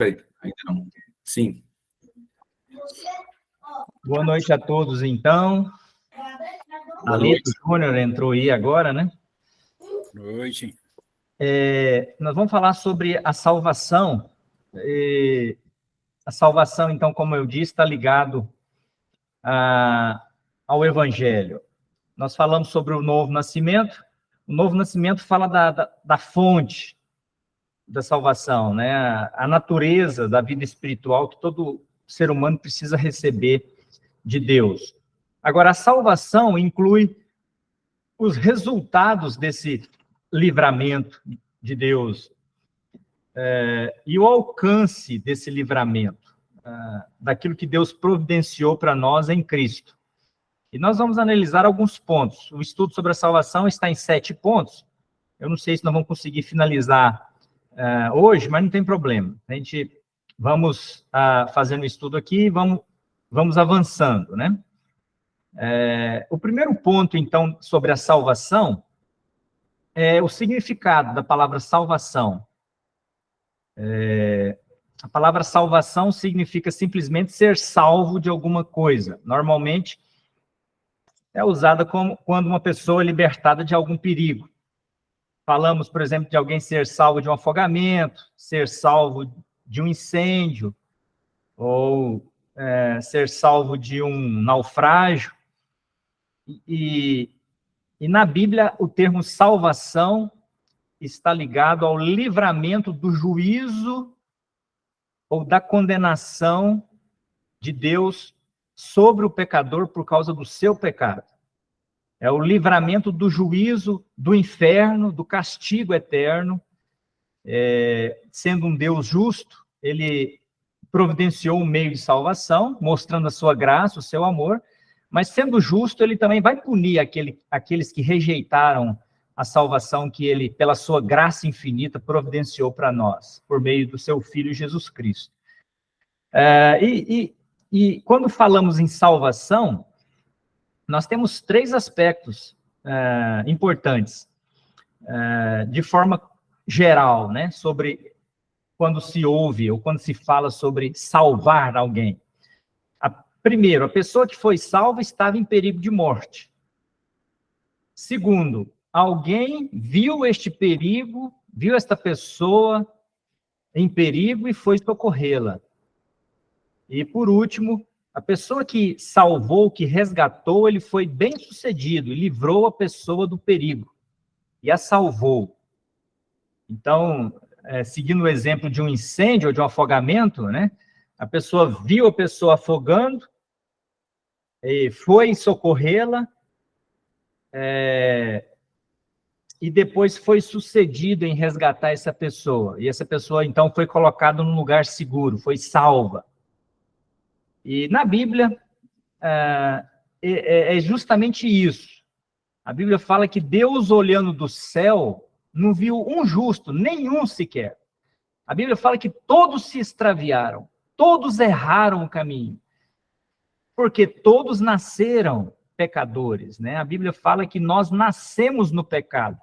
Ainda não. Sim. Boa noite a todos, então. Alito Júnior entrou aí agora, né? Boa noite. Nós vamos falar sobre a salvação. A salvação, então, como eu disse, está ligado ao Evangelho. Nós falamos sobre o novo nascimento. O novo nascimento fala da fonte da salvação, né? A natureza da vida espiritual que todo ser humano precisa receber de Deus. Agora, a salvação inclui os resultados desse livramento de Deus e o alcance desse livramento, daquilo que Deus providenciou para nós em Cristo. E nós vamos analisar alguns pontos. O estudo sobre a salvação está em 7 pontos. Eu não sei se nós vamos conseguir finalizar hoje, mas não tem problema. A gente vamos fazendo o estudo aqui e vamos avançando, né? O primeiro ponto, então, sobre a salvação é o significado da palavra salvação. A palavra salvação significa simplesmente ser salvo de alguma coisa. Normalmente, é usada quando uma pessoa é libertada de algum perigo. Falamos, por exemplo, de alguém ser salvo de um afogamento, ser salvo de um incêndio, ou ser salvo de um naufrágio. E na Bíblia, o termo salvação está ligado ao livramento do juízo ou da condenação de Deus sobre o pecador por causa do seu pecado. É o livramento do juízo, do inferno, do castigo eterno. Sendo um Deus justo, ele providenciou um meio de salvação, mostrando a sua graça, o seu amor, mas sendo justo, ele também vai punir aqueles que rejeitaram a salvação que ele, pela sua graça infinita, providenciou para nós, por meio do seu Filho Jesus Cristo. E quando falamos em salvação, nós temos 3 aspectos importantes, de forma geral, né, sobre quando se ouve ou quando se fala sobre salvar alguém. Primeiro, a pessoa que foi salva estava em perigo de morte. Segundo, alguém viu este perigo, viu esta pessoa em perigo e foi socorrê-la. E, por último, a pessoa que salvou, que resgatou, ele foi bem-sucedido e livrou a pessoa do perigo e a salvou. Então, seguindo o exemplo de um incêndio ou de um afogamento, né? A pessoa viu a pessoa afogando, e foi socorrê-la, e depois foi sucedido em resgatar essa pessoa. E essa pessoa, então, foi colocada num lugar seguro, foi salva. E na Bíblia, é justamente isso. A Bíblia fala que Deus, olhando do céu, não viu um justo, nenhum sequer. A Bíblia fala que todos se extraviaram, todos erraram o caminho, porque todos nasceram pecadores, né? A Bíblia fala que nós nascemos no pecado.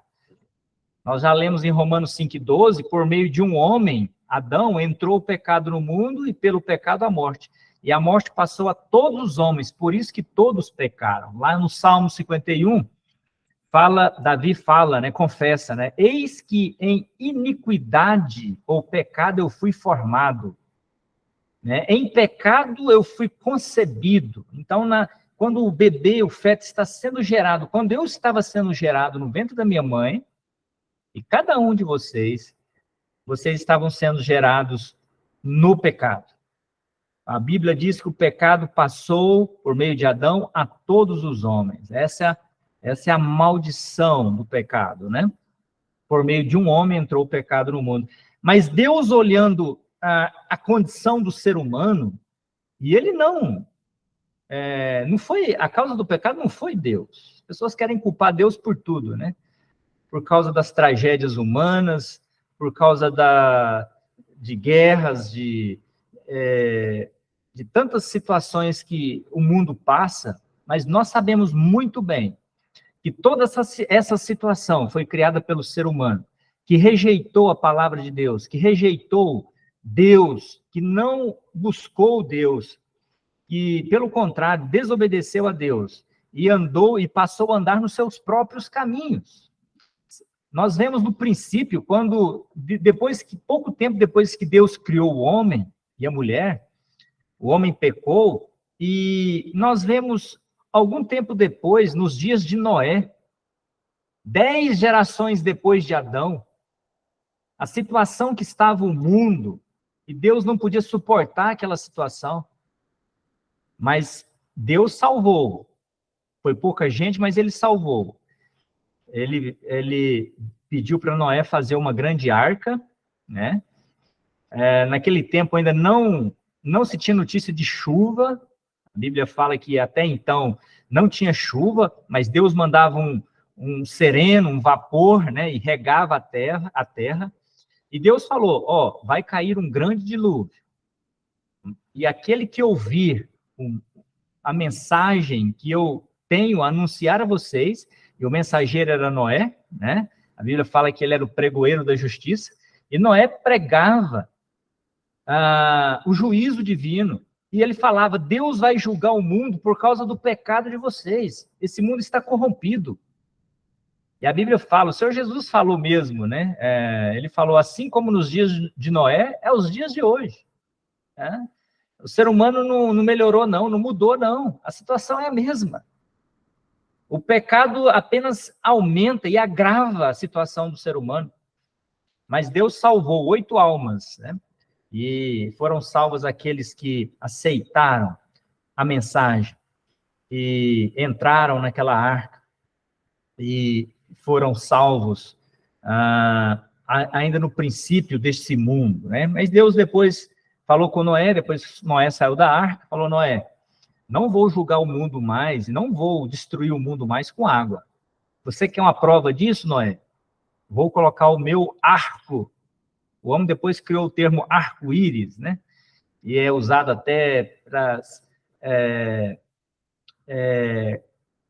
Nós já lemos em Romanos 5,12, por meio de um homem, Adão, entrou o pecado no mundo e pelo pecado a morte. E a morte passou a todos os homens, por isso que todos pecaram. Lá no Salmo 51, Davi fala, né, confessa, né? Eis que em iniquidade ou pecado eu fui formado, né? Em pecado eu fui concebido. Então, quando o bebê, o feto está sendo gerado, quando eu estava sendo gerado no ventre da minha mãe, e cada um de vocês estavam sendo gerados no pecado. A Bíblia diz que o pecado passou, por meio de Adão, a todos os homens. Essa é a maldição do pecado, né? Por meio de um homem entrou o pecado no mundo. Mas Deus, olhando a condição do ser humano, e ele não foi, a causa do pecado não foi Deus. As pessoas querem culpar Deus por tudo, né? Por causa das tragédias humanas, por causa de guerras, de tantas situações que o mundo passa, mas nós sabemos muito bem que toda essa situação foi criada pelo ser humano, que rejeitou a palavra de Deus, que rejeitou Deus, que não buscou Deus, e, pelo contrário, desobedeceu a Deus, e andou e passou a andar nos seus próprios caminhos. Nós vemos no princípio, pouco tempo depois que Deus criou o homem e a mulher, o homem pecou, e nós vemos algum tempo depois, nos dias de Noé, 10 gerações depois de Adão, a situação que estava o mundo, e Deus não podia suportar aquela situação, mas Deus salvou. Foi pouca gente, mas ele salvou. Ele pediu para Noé fazer uma grande arca, né? Naquele tempo ainda não se tinha notícia de chuva. A Bíblia fala que até então não tinha chuva, mas Deus mandava um sereno, um vapor, né? E regava a terra. E Deus falou, vai cair um grande dilúvio. E aquele que ouvir a mensagem que eu tenho a anunciar a vocês, e o mensageiro era Noé, né? A Bíblia fala que ele era o pregoeiro da justiça, e Noé pregava o juízo divino, e ele falava, Deus vai julgar o mundo por causa do pecado de vocês, esse mundo está corrompido. E a Bíblia fala, o Senhor Jesus falou mesmo, né? Ele falou, assim como nos dias de Noé, é os dias de hoje. Né? O ser humano não melhorou, não mudou, não. A situação é a mesma. O pecado apenas aumenta e agrava a situação do ser humano. Mas Deus salvou 8 almas, né? E foram salvos aqueles que aceitaram a mensagem e entraram naquela arca e foram salvos ainda no princípio desse mundo, né? Mas Deus depois falou com Noé, depois Noé saiu da arca, falou, Noé, não vou julgar o mundo mais, não vou destruir o mundo mais com água. Você quer uma prova disso, Noé? Vou colocar o meu arco. O homem depois criou o termo arco-íris, né? E é usado até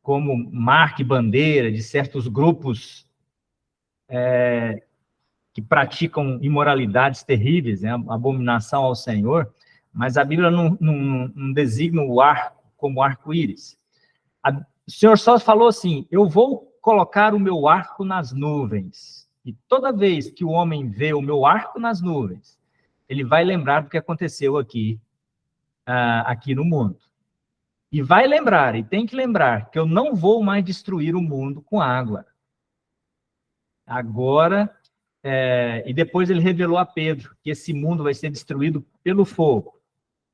como marca e bandeira de certos grupos que praticam imoralidades terríveis, né? Abominação ao Senhor, mas a Bíblia não designa o arco como arco-íris. O Senhor só falou assim, eu vou colocar o meu arco nas nuvens, e toda vez que o homem vê o meu arco nas nuvens, ele vai lembrar do que aconteceu aqui no mundo. E vai lembrar, e tem que lembrar, que eu não vou mais destruir o mundo com água. Agora, e depois ele revelou a Pedro que esse mundo vai ser destruído pelo fogo.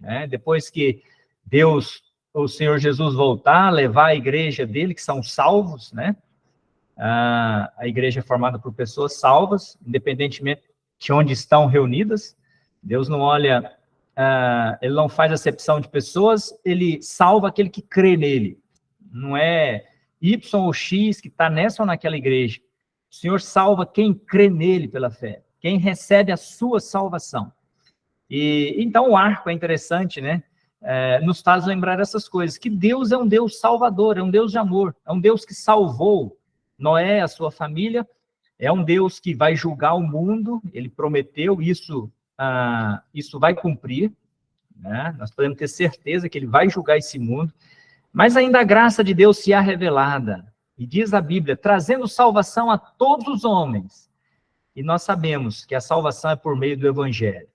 Né? Depois que Deus, o Senhor Jesus voltar, levar a igreja dele, que são salvos, né? A igreja é formada por pessoas salvas, independentemente de onde estão reunidas. Deus não olha... ele não faz acepção de pessoas, ele salva aquele que crê nele. Não é Y ou X que está nessa ou naquela igreja. O Senhor salva quem crê nele pela fé, quem recebe a sua salvação. E então o arco é interessante, né? Nos faz lembrar essas coisas, que Deus é um Deus salvador, é um Deus de amor, é um Deus que salvou Noé, a sua família, é um Deus que vai julgar o mundo, ele prometeu isso. Isso vai cumprir, né? Nós podemos ter certeza que ele vai julgar esse mundo, mas ainda a graça de Deus se há revelada, e diz a Bíblia, trazendo salvação a todos os homens, e nós sabemos que a salvação é por meio do Evangelho.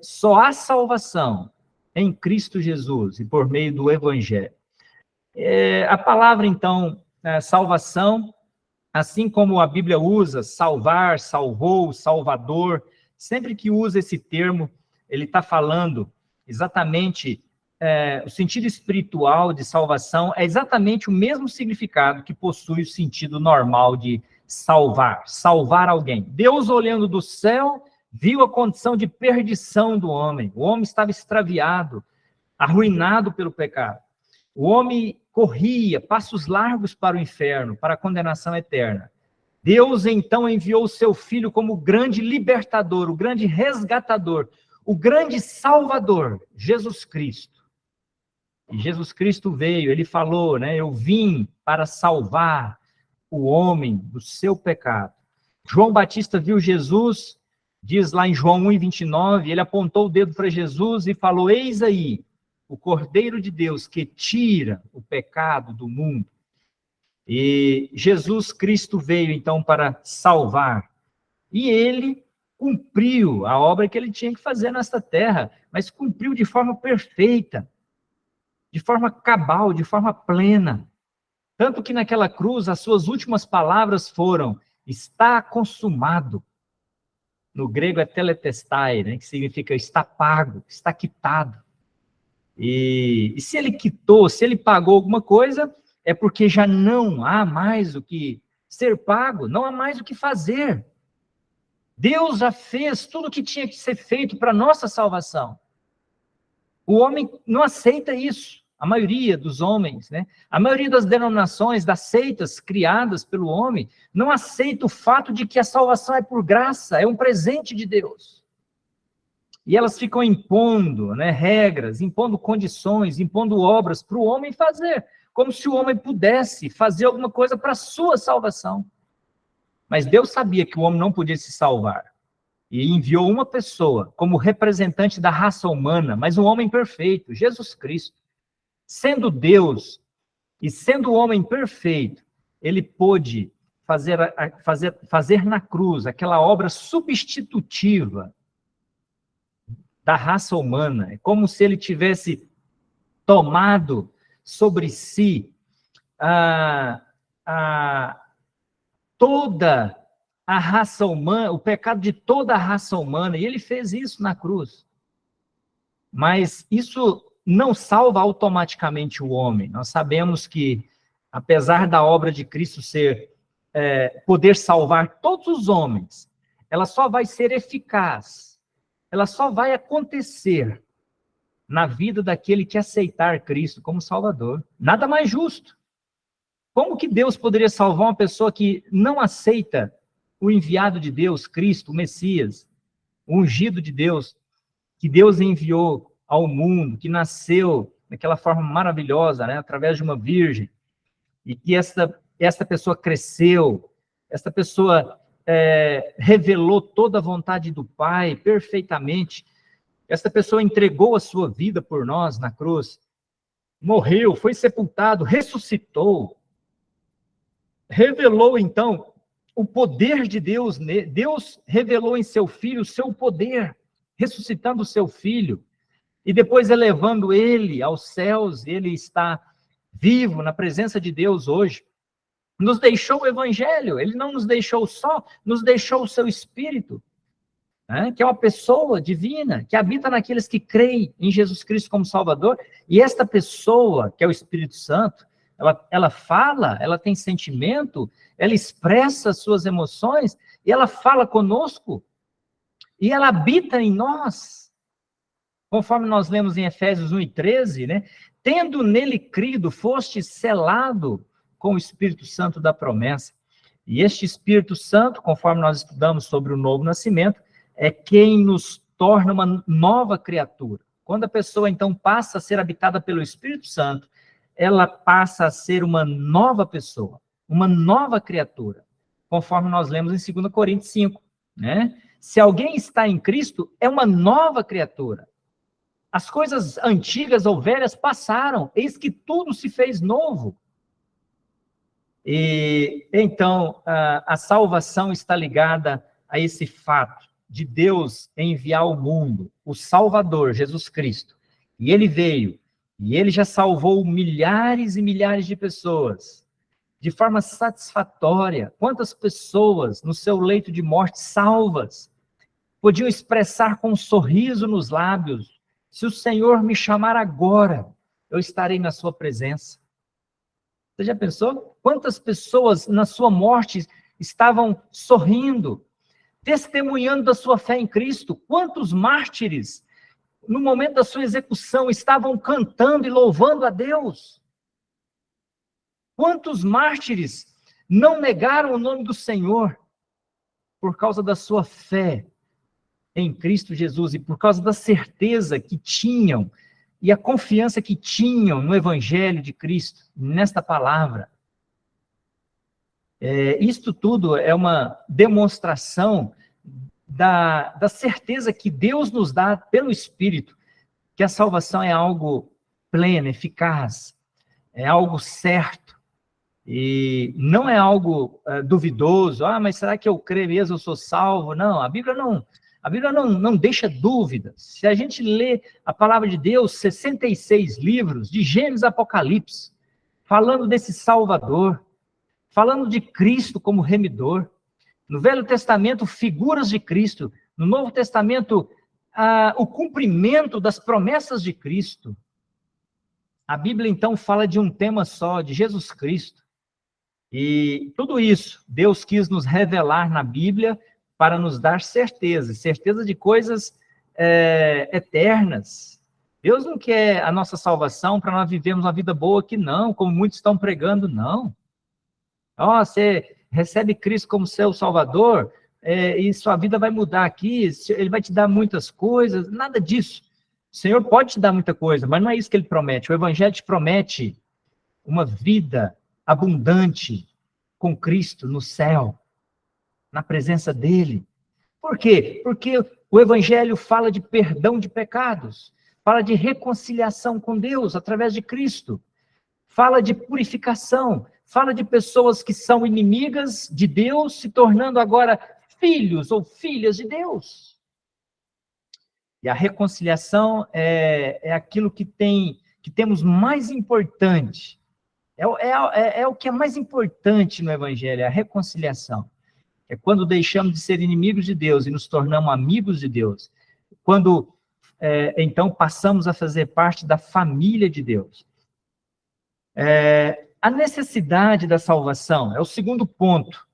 Só há salvação em Cristo Jesus, e por meio do Evangelho. A palavra, então, salvação, assim como a Bíblia usa salvar, salvou, salvador, sempre que usa esse termo, ele está falando exatamente, o sentido espiritual de salvação é exatamente o mesmo significado que possui o sentido normal de salvar alguém. Deus, olhando do céu, viu a condição de perdição do homem. O homem estava extraviado, arruinado pelo pecado. O homem corria passos largos para o inferno, para a condenação eterna. Deus, então, enviou o seu Filho como o grande libertador, o grande resgatador, o grande salvador, Jesus Cristo. E Jesus Cristo veio, ele falou, né? Eu vim para salvar o homem do seu pecado. João Batista viu Jesus Diz lá em João 1:29, ele apontou o dedo para Jesus e falou: eis aí, o Cordeiro de Deus que tira o pecado do mundo. E Jesus Cristo veio, então, para salvar. E ele cumpriu a obra que ele tinha que fazer nesta terra, mas cumpriu de forma perfeita, de forma cabal, de forma plena. Tanto que naquela cruz, as suas últimas palavras foram: está consumado. No grego é teletestai, né, que significa está pago, está quitado. E se ele quitou, se ele pagou alguma coisa, é porque já não há mais o que ser pago, não há mais o que fazer. Deus já fez tudo o que tinha que ser feito para a nossa salvação. O homem não aceita isso. A maioria dos homens, né? A maioria das denominações, das seitas criadas pelo homem, não aceita o fato de que a salvação é por graça, é um presente de Deus. E elas ficam impondo, né, regras, impondo condições, impondo obras para o homem fazer, como se o homem pudesse fazer alguma coisa para a sua salvação. Mas Deus sabia que o homem não podia se salvar. E enviou uma pessoa como representante da raça humana, mas um homem perfeito, Jesus Cristo. Sendo Deus e sendo o homem perfeito, ele pôde fazer na cruz aquela obra substitutiva da raça humana. É como se ele tivesse tomado sobre si toda a raça humana, o pecado de toda a raça humana, e ele fez isso na cruz. Mas isso não salva automaticamente o homem. Nós sabemos que, apesar da obra de Cristo poder salvar todos os homens, ela só vai ser eficaz, ela só vai acontecer na vida daquele que aceitar Cristo como Salvador. Nada mais justo. Como que Deus poderia salvar uma pessoa que não aceita o enviado de Deus, Cristo, o Messias, o ungido de Deus, que Deus enviou ao mundo, que nasceu daquela forma maravilhosa, né, através de uma virgem, e que esta pessoa cresceu, esta pessoa revelou toda a vontade do Pai perfeitamente, esta pessoa entregou a sua vida por nós na cruz, morreu, foi sepultado, ressuscitou, revelou então o poder de Deus, Deus revelou em seu Filho o seu poder, ressuscitando o seu Filho, e depois elevando ele aos céus. Ele está vivo na presença de Deus hoje. Nos deixou o Evangelho, ele não nos deixou só, nos deixou o seu Espírito, né, que é uma pessoa divina, que habita naqueles que creem em Jesus Cristo como Salvador. E esta pessoa, que é o Espírito Santo, ela fala, ela tem sentimento, ela expressa as suas emoções, e ela fala conosco, e ela habita em nós. Conforme nós lemos em Efésios 1:13, né? Tendo nele crido, foste selado com o Espírito Santo da promessa. E este Espírito Santo, conforme nós estudamos sobre o novo nascimento, é quem nos torna uma nova criatura. Quando a pessoa, então, passa a ser habitada pelo Espírito Santo, ela passa a ser uma nova pessoa, uma nova criatura, conforme nós lemos em 2 Coríntios 5, né? Se alguém está em Cristo, é uma nova criatura. As coisas antigas ou velhas passaram, eis que tudo se fez novo. E então, a salvação está ligada a esse fato de Deus enviar ao mundo o Salvador, Jesus Cristo. E ele veio, e ele já salvou milhares e milhares de pessoas, de forma satisfatória. Quantas pessoas no seu leito de morte salvas podiam expressar com um sorriso nos lábios: se o Senhor me chamar agora, eu estarei na sua presença. Você já pensou? Quantas pessoas na sua morte estavam sorrindo, testemunhando da sua fé em Cristo? Quantos mártires, no momento da sua execução, estavam cantando e louvando a Deus? Quantos mártires não negaram o nome do Senhor por causa da sua fé em Cristo Jesus e por causa da certeza que tinham e a confiança que tinham no Evangelho de Cristo, nesta palavra? Isto tudo é uma demonstração da certeza que Deus nos dá pelo Espírito, que a salvação é algo pleno, eficaz, é algo certo, e não é algo duvidoso. Mas será que eu creio mesmo, eu sou salvo? Não, a Bíblia não deixa dúvidas. Se a gente lê a palavra de Deus, 66 livros, de Gênesis a Apocalipse, falando desse Salvador, falando de Cristo como remidor. No Velho Testamento, figuras de Cristo. No Novo Testamento, o cumprimento das promessas de Cristo. A Bíblia, então, fala de um tema só, de Jesus Cristo. E tudo isso, Deus quis nos revelar na Bíblia para nos dar certeza de coisas eternas. Deus não quer a nossa salvação para nós vivermos uma vida boa aqui, não, como muitos estão pregando, não. Você recebe Cristo como seu Salvador, e sua vida vai mudar aqui, Ele vai te dar muitas coisas, nada disso. O Senhor pode te dar muita coisa, mas não é isso que Ele promete. O Evangelho te promete uma vida abundante com Cristo no céu, na presença dEle. Por quê? Porque o Evangelho fala de perdão de pecados, fala de reconciliação com Deus através de Cristo, fala de purificação, fala de pessoas que são inimigas de Deus, se tornando agora filhos ou filhas de Deus. E a reconciliação é aquilo que temos mais importante. É o que é mais importante no Evangelho, é a reconciliação. É quando deixamos de ser inimigos de Deus e nos tornamos amigos de Deus. Quando, então, passamos a fazer parte da família de Deus. A necessidade da salvação é o segundo ponto.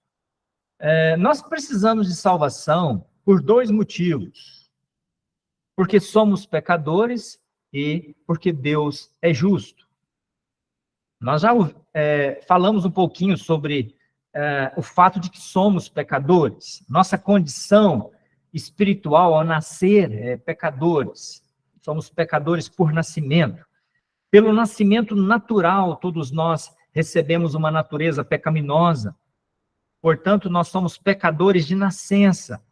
Nós precisamos de salvação por dois motivos. Porque somos pecadores e porque Deus é justo. Nós já falamos um pouquinho sobre o fato de que somos pecadores. Nossa condição espiritual ao nascer é pecadores. Somos pecadores por nascimento. Pelo nascimento natural, todos nós recebemos uma natureza pecaminosa. Portanto, nós somos pecadores de nascença.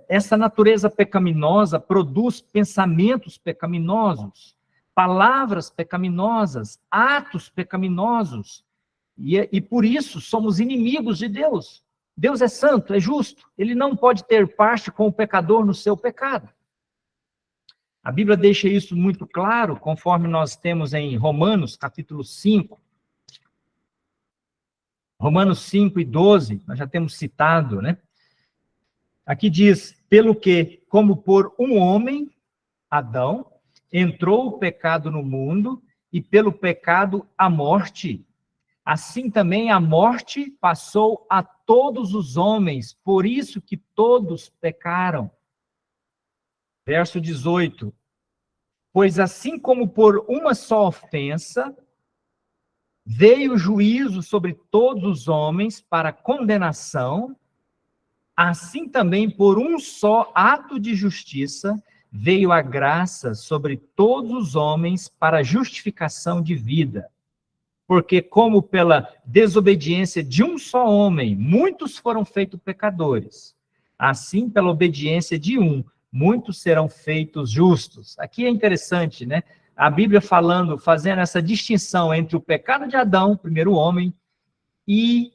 Essa natureza pecaminosa produz pensamentos pecaminosos, palavras pecaminosas, atos pecaminosos. E por isso somos inimigos de Deus. Deus é santo, é justo. Ele não pode ter parte com o pecador no seu pecado. A Bíblia deixa isso muito claro, conforme nós temos em Romanos, capítulo 5. Romanos 5 e 12, nós já temos citado, né? Aqui diz, pelo que, como por um homem, Adão, entrou o pecado no mundo, e pelo pecado a morte. Assim também a morte passou a todos os homens, por isso que todos pecaram. Verso 18. Pois assim como por uma só ofensa, veio o juízo sobre todos os homens para condenação, assim também por um só ato de justiça, veio a graça sobre todos os homens para justificação de vida. Porque como pela desobediência de um só homem, muitos foram feitos pecadores, assim pela obediência de um, muitos serão feitos justos. Aqui é interessante, né? A Bíblia fazendo essa distinção entre o pecado de Adão, o primeiro homem, e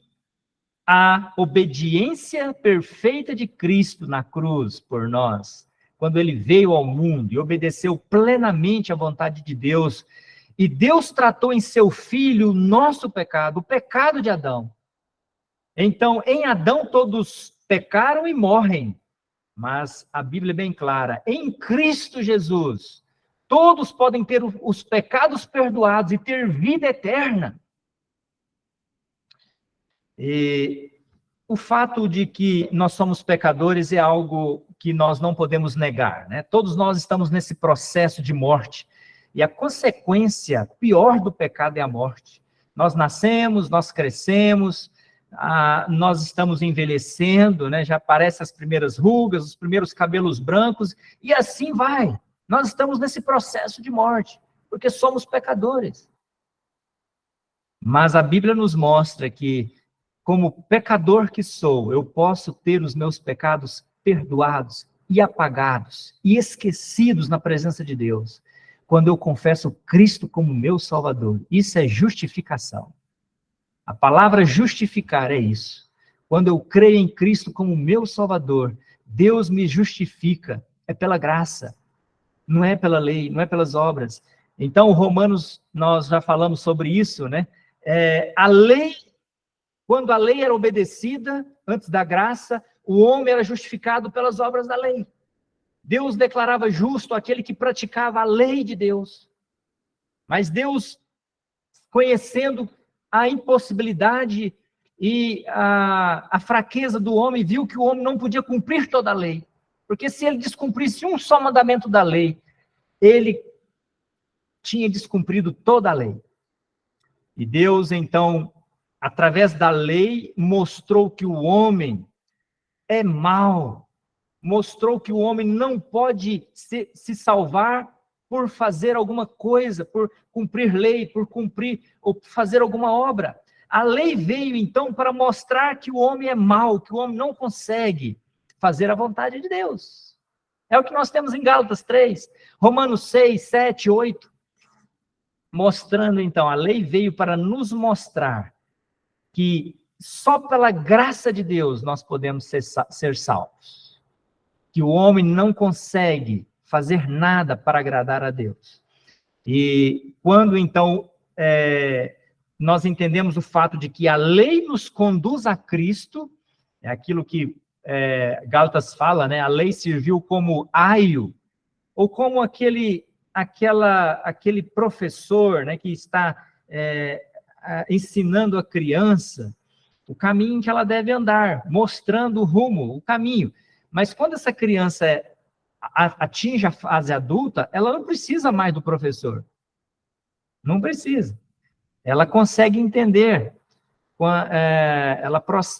a obediência perfeita de Cristo na cruz por nós, quando ele veio ao mundo e obedeceu plenamente à vontade de Deus. E Deus tratou em seu Filho o nosso pecado, o pecado de Adão. Então, em Adão todos pecaram e morrem. Mas a Bíblia é bem clara, em Cristo Jesus, todos podem ter os pecados perdoados e ter vida eterna. E o fato de que nós somos pecadores é algo que nós não podemos negar, né? Todos nós estamos nesse processo de morte. E a consequência pior do pecado é a morte. Nós nascemos, nós crescemos, nós estamos envelhecendo, né? Já aparecem as primeiras rugas, os primeiros cabelos brancos, e assim vai. Nós estamos nesse processo de morte, porque somos pecadores. Mas a Bíblia nos mostra que, como pecador que sou, eu posso ter os meus pecados perdoados e apagados e esquecidos na presença de Deus quando eu confesso Cristo como meu Salvador. Isso é justificação. A palavra justificar é isso. Quando eu creio em Cristo como meu Salvador, Deus me justifica. É pela graça. Não é pela lei, não é pelas obras. Então, Romanos, nós já falamos sobre isso, né? A lei, quando a lei era obedecida, antes da graça, o homem era justificado pelas obras da lei. Deus declarava justo aquele que praticava a lei de Deus. Mas Deus, conhecendo a impossibilidade e a fraqueza do homem, viu que o homem não podia cumprir toda a lei. Porque se ele descumprisse um só mandamento da lei, ele tinha descumprido toda a lei. E Deus, então, através da lei, mostrou que o homem é mau. Mostrou que o homem não pode se salvar por fazer alguma coisa, por cumprir lei, por cumprir ou fazer alguma obra. A lei veio, então, para mostrar que o homem é mau, que o homem não consegue fazer a vontade de Deus. É o que nós temos em Gálatas 3, Romanos 6, 7, 8. Mostrando, então, a lei veio para nos mostrar que só pela graça de Deus nós podemos ser salvos. Que o homem não consegue fazer nada para agradar a Deus. E quando, então, nós entendemos o fato de que a lei nos conduz a Cristo, é aquilo que Gálatas fala, né? A lei serviu como aio, ou como aquele professor, né, que está ensinando a criança o caminho que ela deve andar, mostrando o rumo, o caminho. Mas quando essa criança atinge a fase adulta, ela não precisa mais do professor. Não precisa. Ela consegue entender,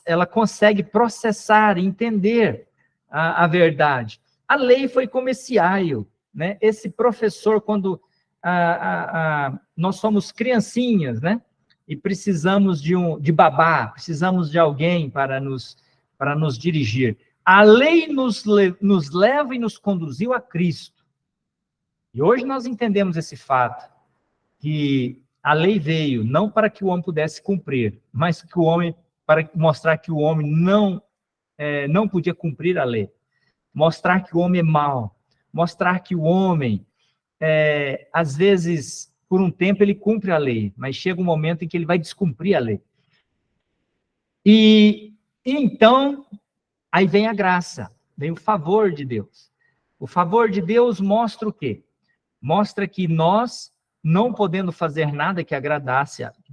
ela consegue processar, entender a verdade. A lei foi como esse aio, né? Esse professor, quando nós somos criancinhas, né? E precisamos de babá, precisamos de alguém para nos dirigir. A lei nos leva e nos conduziu a Cristo. E hoje nós entendemos esse fato, que a lei veio não para que o homem pudesse cumprir, mas para mostrar que o homem não podia cumprir a lei. Mostrar que o homem é mau. Mostrar que o homem, às vezes, por um tempo ele cumpre a lei, mas chega um momento em que ele vai descumprir a lei. E então, aí vem a graça, vem o favor de Deus. O favor de Deus mostra o quê? Mostra que nós, não podendo fazer nada que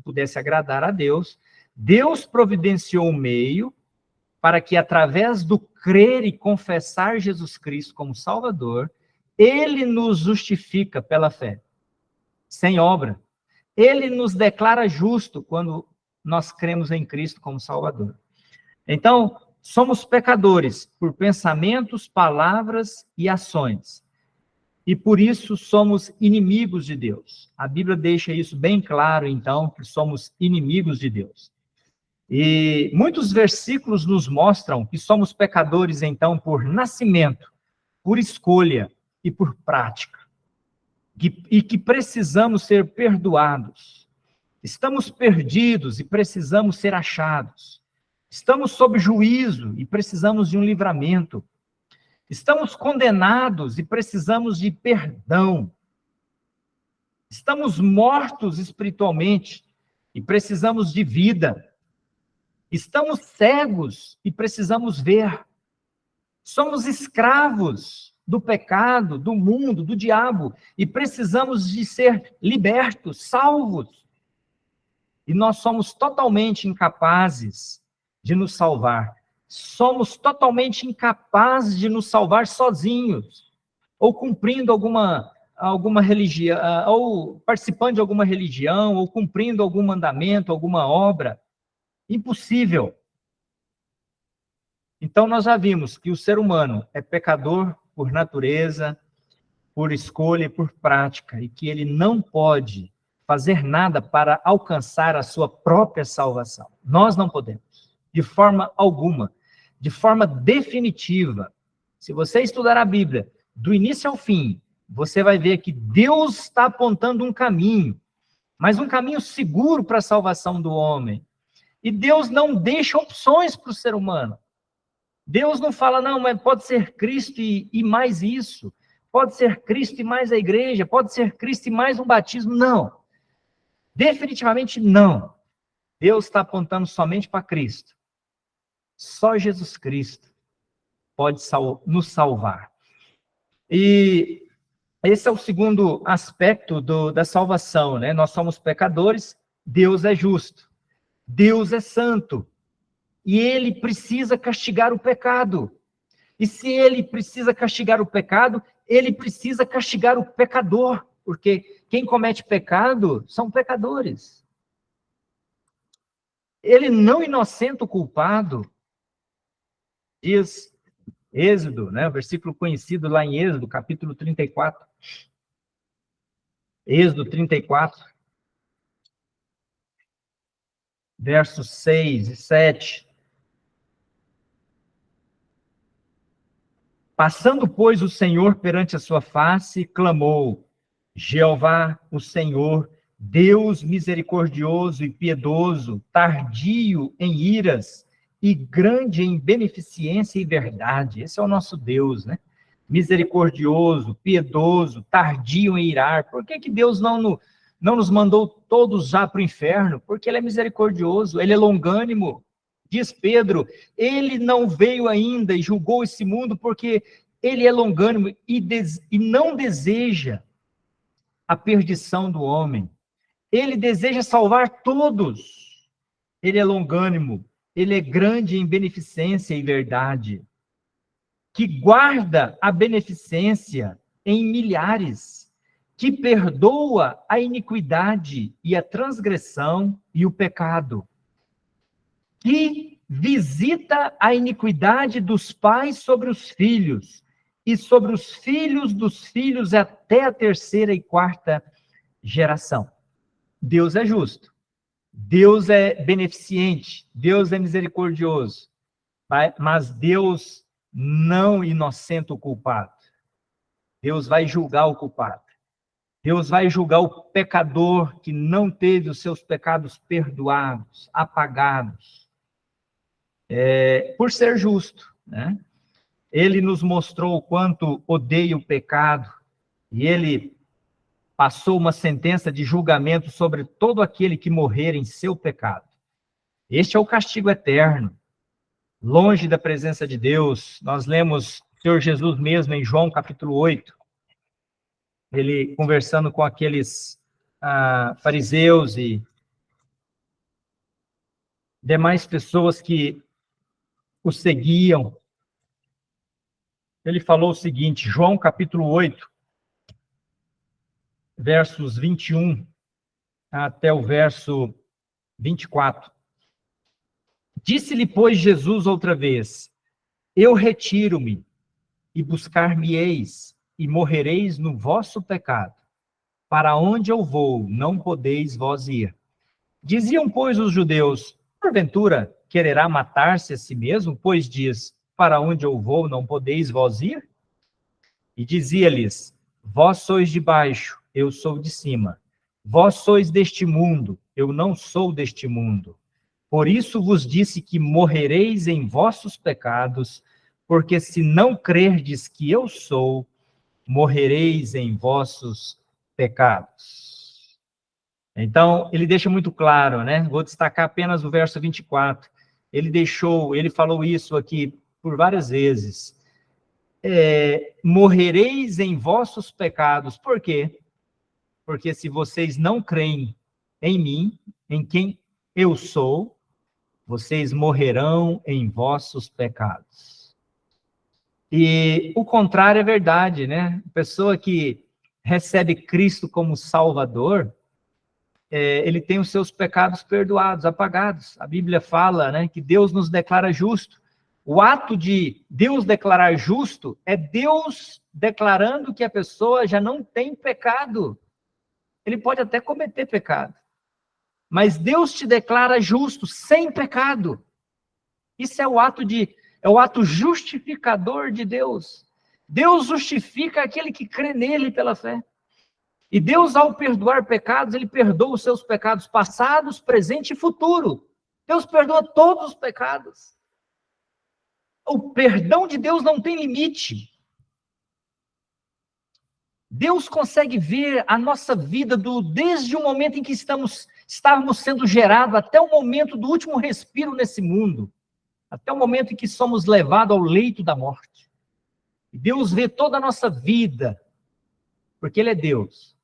pudesse agradar a Deus, Deus providenciou um meio para que, através do crer e confessar Jesus Cristo como Salvador, Ele nos justifica pela fé, sem obra. Ele nos declara justo quando nós cremos em Cristo como Salvador. Então, somos pecadores por pensamentos, palavras e ações. E por isso somos inimigos de Deus. A Bíblia deixa isso bem claro, então, que somos inimigos de Deus. E muitos versículos nos mostram que somos pecadores, então, por nascimento, por escolha e por prática. E que precisamos ser perdoados. Estamos perdidos e precisamos ser achados. Estamos sob juízo e precisamos de um livramento. Estamos condenados e precisamos de perdão. Estamos mortos espiritualmente e precisamos de vida. Estamos cegos e precisamos ver. Somos escravos do pecado, do mundo, do diabo, e precisamos de ser libertos, salvos. E nós somos totalmente incapazes de nos salvar. Somos totalmente incapazes de nos salvar sozinhos, ou cumprindo alguma religião, ou participando de alguma religião, ou cumprindo algum mandamento, alguma obra. Impossível. Então, nós já vimos que o ser humano é pecador por natureza, por escolha e por prática, e que ele não pode fazer nada para alcançar a sua própria salvação. Nós não podemos, de forma alguma, de forma definitiva. Se você estudar a Bíblia do início ao fim, você vai ver que Deus está apontando um caminho, mas um caminho seguro para a salvação do homem. E Deus não deixa opções para o ser humano. Deus não fala, não, mas pode ser Cristo e mais isso. Pode ser Cristo e mais a igreja. Pode ser Cristo e mais um batismo. Não. Definitivamente não. Deus está apontando somente para Cristo. Só Jesus Cristo pode nos salvar. E esse é o segundo aspecto da salvação, né? Nós somos pecadores, Deus é justo. Deus é santo. E ele precisa castigar o pecado. E se ele precisa castigar o pecado, ele precisa castigar o pecador. Porque quem comete pecado são pecadores. Ele não inocenta o culpado. Diz Êxodo, né? O versículo conhecido lá em Êxodo, capítulo 34. Êxodo 34. Versos 6 e 7. Passando, pois, o Senhor perante a sua face, clamou: Jeová, o Senhor, Deus misericordioso e piedoso, tardio em iras e grande em beneficência e verdade. Esse é o nosso Deus, né? Misericordioso, piedoso, tardio em irar. Por que Deus não nos mandou todos já para o inferno? Porque ele é misericordioso, ele é longânimo. Diz Pedro, ele não veio ainda e julgou esse mundo porque ele é longânimo e não deseja a perdição do homem. Ele deseja salvar todos. Ele é longânimo, ele é grande em beneficência e verdade, que guarda a beneficência em milhares, que perdoa a iniquidade e a transgressão e o pecado, que visita a iniquidade dos pais sobre os filhos, e sobre os filhos dos filhos até a terceira e quarta geração. Deus é justo, Deus é beneficente, Deus é misericordioso, mas Deus não inocenta o culpado. Deus vai julgar o culpado. Deus vai julgar o pecador que não teve os seus pecados perdoados, apagados, por ser justo, né? Ele nos mostrou o quanto odeia o pecado, e ele passou uma sentença de julgamento sobre todo aquele que morrer em seu pecado. Este é o castigo eterno, longe da presença de Deus. Nós lemos o Senhor Jesus mesmo em João capítulo 8, ele conversando com aqueles fariseus e demais pessoas que o seguiam. Ele falou o seguinte, João capítulo 8, versos 21 até o verso 24. Disse-lhe, pois, Jesus outra vez: Eu retiro-me, e buscar-me-eis, e morrereis no vosso pecado. Para onde eu vou, não podeis vós ir. Diziam, pois, os judeus: Porventura, quererá matar-se a si mesmo? Pois diz: Para onde eu vou, não podeis vós ir? E dizia-lhes: Vós sois de baixo, eu sou de cima. Vós sois deste mundo, eu não sou deste mundo. Por isso vos disse que morrereis em vossos pecados, porque se não crerdes que eu sou, morrereis em vossos pecados. Então, ele deixa muito claro, né? Vou destacar apenas o verso 24. Ele falou isso aqui por várias vezes. Morrereis em vossos pecados. Por quê? Porque se vocês não creem em mim, em quem eu sou, vocês morrerão em vossos pecados. E o contrário é verdade, né? A pessoa que recebe Cristo como Salvador, ele tem os seus pecados perdoados, apagados. A Bíblia fala, né, que Deus nos declara justo. O ato de Deus declarar justo é Deus declarando que a pessoa já não tem pecado. Ele pode até cometer pecado, mas Deus te declara justo, sem pecado. Isso é o ato de É o ato justificador de Deus. Deus justifica aquele que crê nele pela fé. E Deus, ao perdoar pecados, ele perdoa os seus pecados passados, presente e futuro. Deus perdoa todos os pecados. O perdão de Deus não tem limite. Deus consegue ver a nossa vida desde o momento em que estávamos sendo gerados até o momento do último respiro nesse mundo, até o momento em que somos levados ao leito da morte. E Deus vê toda a nossa vida, porque Ele é Deus.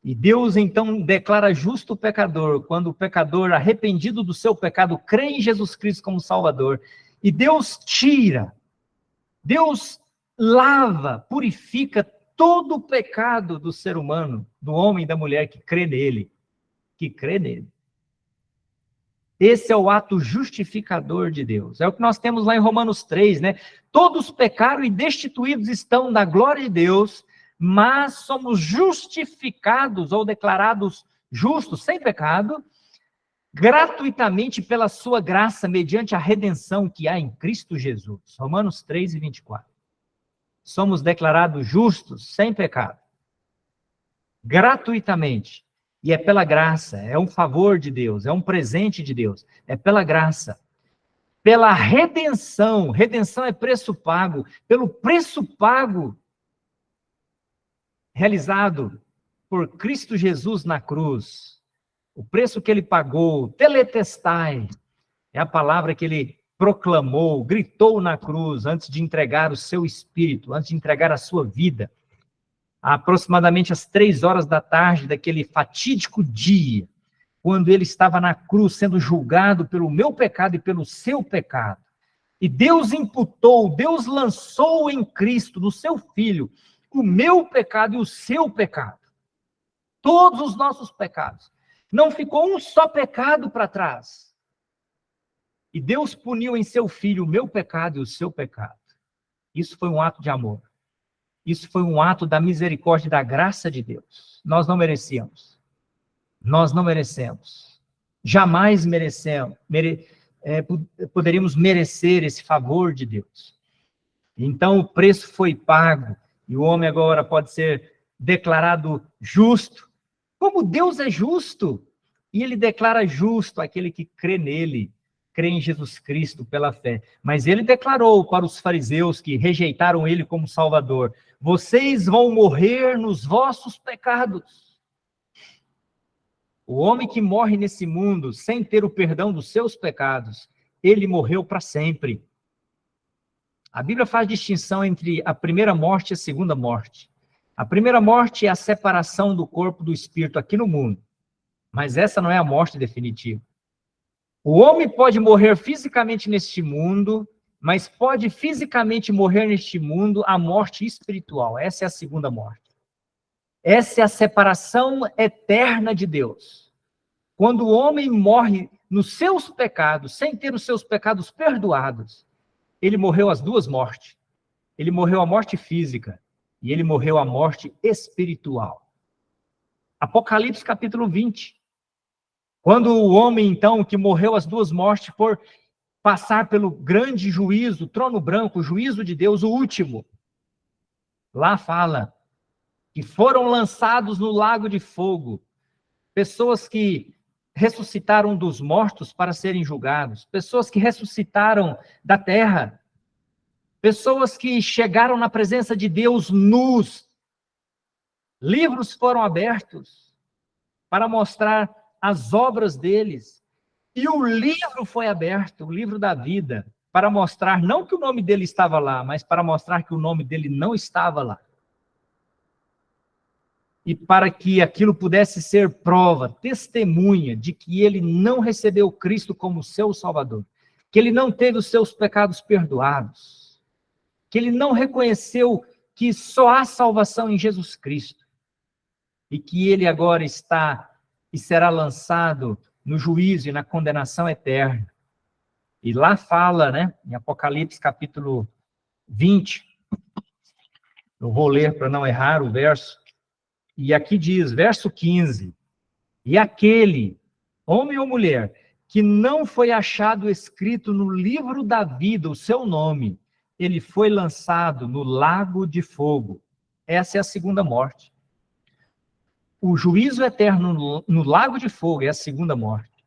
E Deus, então, declara justo o pecador, quando o pecador, arrependido do seu pecado, crê em Jesus Cristo como Salvador. E Deus tira, Deus lava, purifica todo o pecado do ser humano, do homem e da mulher que crê nele. Que crê nele. Esse é o ato justificador de Deus. É o que nós temos lá em Romanos 3, né? Todos pecaram e destituídos estão da glória de Deus, mas somos justificados ou declarados justos, sem pecado, gratuitamente pela sua graça, mediante a redenção que há em Cristo Jesus. Romanos 3 e 24. Somos declarados justos, sem pecado, gratuitamente. E é pela graça, é um favor de Deus, é um presente de Deus, é pela graça. Pela redenção, redenção é preço pago, pelo preço pago realizado por Cristo Jesus na cruz. O preço que ele pagou, teletestai, é a palavra que ele proclamou, gritou na cruz antes de entregar o seu espírito, antes de entregar a sua vida. Aproximadamente às 3 horas da tarde daquele fatídico dia, quando ele estava na cruz sendo julgado pelo meu pecado e pelo seu pecado. E Deus imputou, Deus lançou em Cristo, no seu Filho, o meu pecado e o seu pecado. Todos os nossos pecados. Não ficou um só pecado para trás. E Deus puniu em seu Filho o meu pecado e o seu pecado. Isso foi um ato de amor. Isso foi um ato da misericórdia e da graça de Deus. Nós não merecíamos. Nós não merecemos. Jamais poderíamos merecer esse favor de Deus. Então o preço foi pago e o homem agora pode ser declarado justo. Como Deus é justo, e ele declara justo aquele que crê nele, crê em Jesus Cristo pela fé. Mas ele declarou para os fariseus que rejeitaram ele como Salvador: vocês vão morrer nos vossos pecados. O homem que morre nesse mundo sem ter o perdão dos seus pecados, ele morreu para sempre. A Bíblia faz distinção entre a primeira morte e a segunda morte. A primeira morte é a separação do corpo do espírito aqui no mundo. Mas essa não é a morte definitiva. O homem pode morrer fisicamente neste mundo, mas pode fisicamente morrer neste mundo a morte espiritual. Essa é a segunda morte. Essa é a separação eterna de Deus. Quando o homem morre nos seus pecados, sem ter os seus pecados perdoados, ele morreu as duas mortes. Ele morreu a morte física e ele morreu a morte espiritual. Apocalipse capítulo 20. Quando o homem, então, que morreu as duas mortes por passar pelo grande juízo, trono branco, o juízo de Deus, o último, lá fala que foram lançados no lago de fogo pessoas que ressuscitaram dos mortos para serem julgados, pessoas que ressuscitaram da terra, pessoas que chegaram na presença de Deus nus. Livros foram abertos para mostrar as obras deles. E o livro foi aberto, o livro da vida, para mostrar não que o nome dele estava lá, mas para mostrar que o nome dele não estava lá. E para que aquilo pudesse ser prova, testemunha de que ele não recebeu Cristo como seu Salvador, que ele não teve os seus pecados perdoados, que ele não reconheceu que só há salvação em Jesus Cristo, e que ele agora está e será lançado no juízo e na condenação eterna. E lá fala, né, em Apocalipse capítulo 20, eu vou ler para não errar o verso, e aqui diz, verso 15, e aquele, homem ou mulher, que não foi achado escrito no livro da vida o seu nome, ele foi lançado no lago de fogo. Essa é a segunda morte. O juízo eterno no lago de fogo é a segunda morte.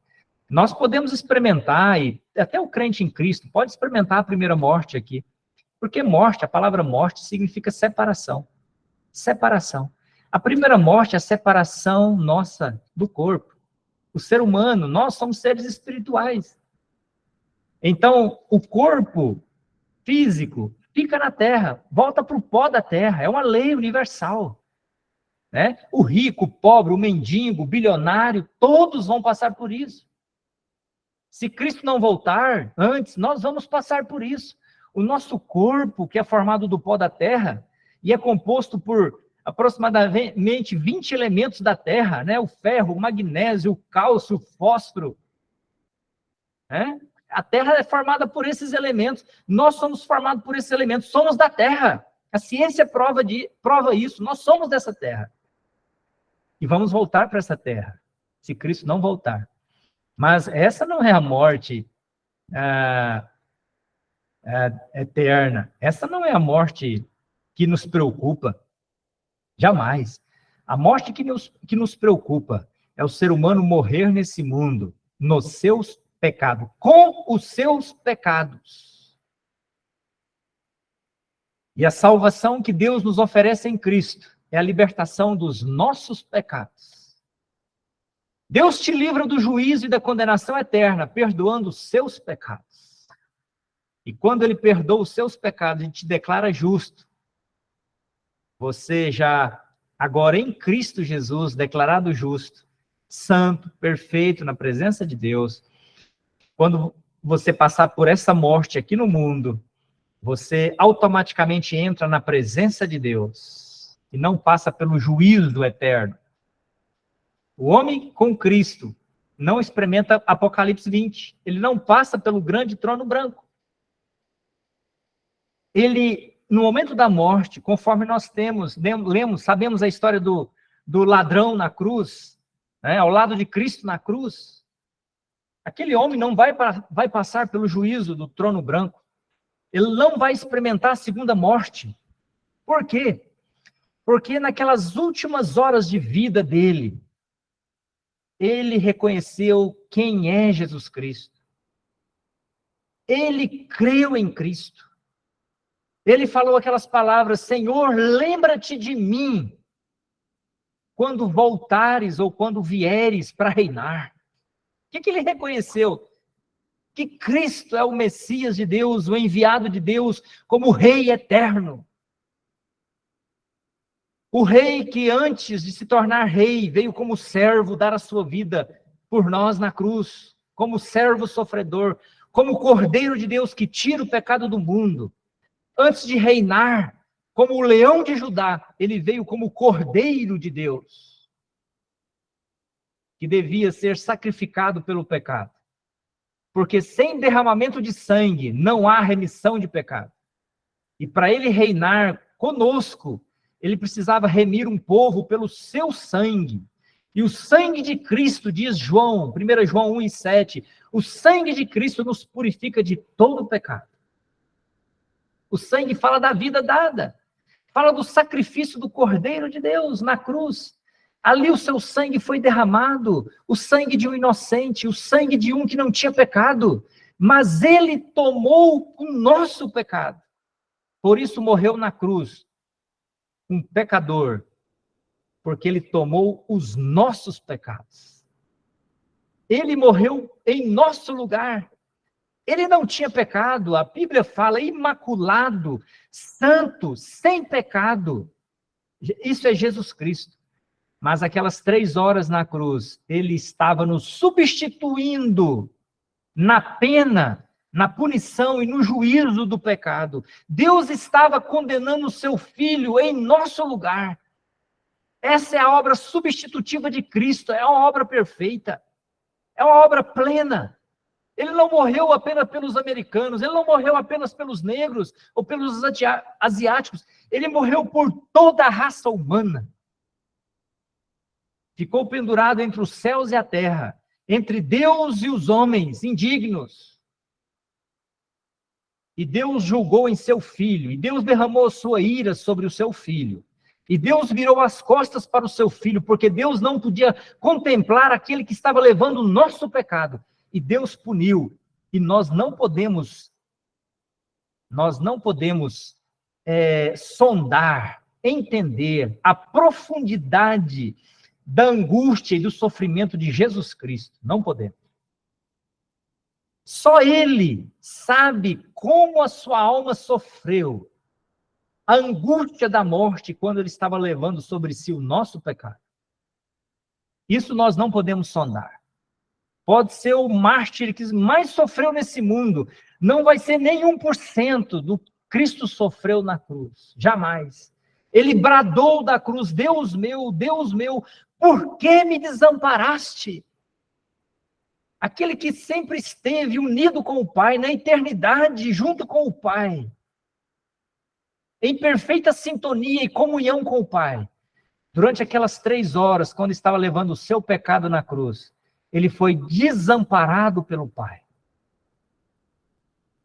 Nós podemos experimentar, e até o crente em Cristo pode experimentar a primeira morte aqui. Porque morte, a palavra morte significa separação. Separação. A primeira morte é a separação nossa do corpo. O ser humano, nós somos seres espirituais. Então, o corpo físico fica na terra, volta para o pó da terra, é uma lei universal. Né? O rico, o pobre, o mendigo, o bilionário, todos vão passar por isso. Se Cristo não voltar antes, nós vamos passar por isso. O nosso corpo, que é formado do pó da terra, e é composto por aproximadamente 20 elementos da terra, né? O ferro, o magnésio, o cálcio, o fósforo. Né? A terra é formada por esses elementos. Nós somos formados por esses elementos. Somos da terra. A ciência prova isso. Nós somos dessa terra. E vamos voltar para essa terra, se Cristo não voltar. Mas essa não é a morte eterna. Essa não é a morte que nos preocupa. Jamais. A morte que nos preocupa é o ser humano morrer nesse mundo, nos seus pecados, com os seus pecados. E a salvação que Deus nos oferece em Cristo é a libertação dos nossos pecados. Deus te livra do juízo e da condenação eterna, perdoando os seus pecados. E quando Ele perdoa os seus pecados e te declara justo, você já, agora em Cristo Jesus, declarado justo, santo, perfeito, na presença de Deus, quando você passar por essa morte aqui no mundo, você automaticamente entra na presença de Deus e não passa pelo juízo eterno. O homem com Cristo não experimenta Apocalipse 20. Ele não passa pelo grande trono branco. Ele, no momento da morte, conforme nós lemos, sabemos a história do ladrão na cruz, né, ao lado de Cristo na cruz. Aquele homem não vai passar pelo juízo do trono branco. Ele não vai experimentar a segunda morte. Por quê? Porque naquelas últimas horas de vida dele, ele reconheceu quem é Jesus Cristo. Ele creu em Cristo. Ele falou aquelas palavras: Senhor, lembra-te de mim quando voltares ou quando vieres para reinar. O que ele reconheceu? Que Cristo é o Messias de Deus, o enviado de Deus, como Rei eterno. O rei que antes de se tornar rei, veio como servo dar a sua vida por nós na cruz, como servo sofredor, como Cordeiro de Deus que tira o pecado do mundo. Antes de reinar, como o leão de Judá, ele veio como Cordeiro de Deus, que devia ser sacrificado pelo pecado. Porque sem derramamento de sangue não há remissão de pecado. E para ele reinar conosco, ele precisava remir um povo pelo seu sangue. E o sangue de Cristo, diz João, 1 João 1:7, o sangue de Cristo nos purifica de todo pecado. O sangue fala da vida dada, fala do sacrifício do Cordeiro de Deus na cruz. Ali o seu sangue foi derramado, o sangue de um inocente, o sangue de um que não tinha pecado, mas ele tomou o nosso pecado. Por isso morreu na cruz, um pecador, porque ele tomou os nossos pecados. Ele morreu em nosso lugar. Ele não tinha pecado, a Bíblia fala imaculado, santo, sem pecado. Isso é Jesus Cristo. Mas aquelas 3 horas na cruz, ele estava nos substituindo na pena, na punição e no juízo do pecado. Deus estava condenando o seu Filho em nosso lugar. Essa é a obra substitutiva de Cristo, é uma obra perfeita, é uma obra plena. Ele não morreu apenas pelos americanos, ele não morreu apenas pelos negros ou pelos asiáticos, ele morreu por toda a raça humana. Ficou pendurado entre os céus e a terra entre Deus e os homens indignos. E Deus julgou em seu filho, e Deus derramou sua ira sobre o seu filho. E Deus virou as costas para o seu filho, porque Deus não podia contemplar aquele que estava levando o nosso pecado. E Deus puniu. E nós não podemos sondar, entender a profundidade da angústia e do sofrimento de Jesus Cristo. Não podemos. Só Ele sabe como a sua alma sofreu a angústia da morte quando Ele estava levando sobre si o nosso pecado. Isso nós não podemos sondar. Pode ser o mártir que mais sofreu nesse mundo. Não vai ser nem 1% do que Cristo sofreu na cruz. Jamais. Ele bradou da cruz: Deus meu, por que me desamparaste? Aquele que sempre esteve unido com o Pai, na eternidade, junto com o Pai, em perfeita sintonia e comunhão com o Pai. Durante aquelas 3 horas, quando estava levando o seu pecado na cruz, ele foi desamparado pelo Pai.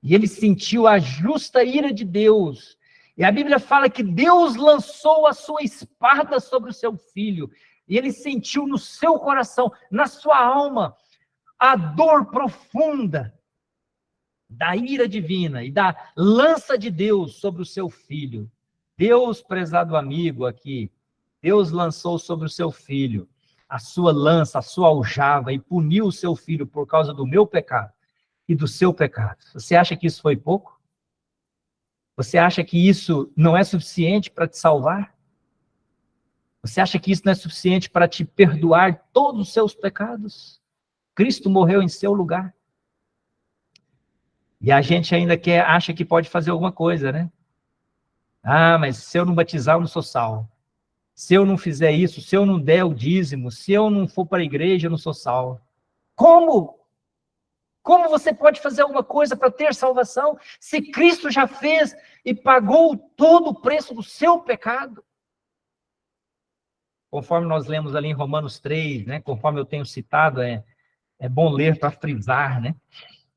E ele sentiu a justa ira de Deus. E a Bíblia fala que Deus lançou a sua espada sobre o seu filho. E ele sentiu no seu coração, na sua alma, a dor profunda da ira divina e da lança de Deus sobre o seu filho. Deus, prezado amigo aqui, Deus lançou sobre o seu filho a sua lança, a sua aljava, e puniu o seu filho por causa do meu pecado e do seu pecado. Você acha que isso foi pouco? Você acha que isso não é suficiente para te salvar? Você acha que isso não é suficiente para te perdoar todos os seus pecados? Cristo morreu em seu lugar. E a gente ainda acha que pode fazer alguma coisa, né? Ah, mas se eu não batizar, eu não sou salvo. Se eu não fizer isso, se eu não der o dízimo, se eu não for para a igreja, eu não sou salvo. Como? Como você pode fazer alguma coisa para ter salvação, se Cristo já fez e pagou todo o preço do seu pecado? Conforme nós lemos ali em Romanos 3, né? Conforme eu tenho citado, é bom ler para frisar, né?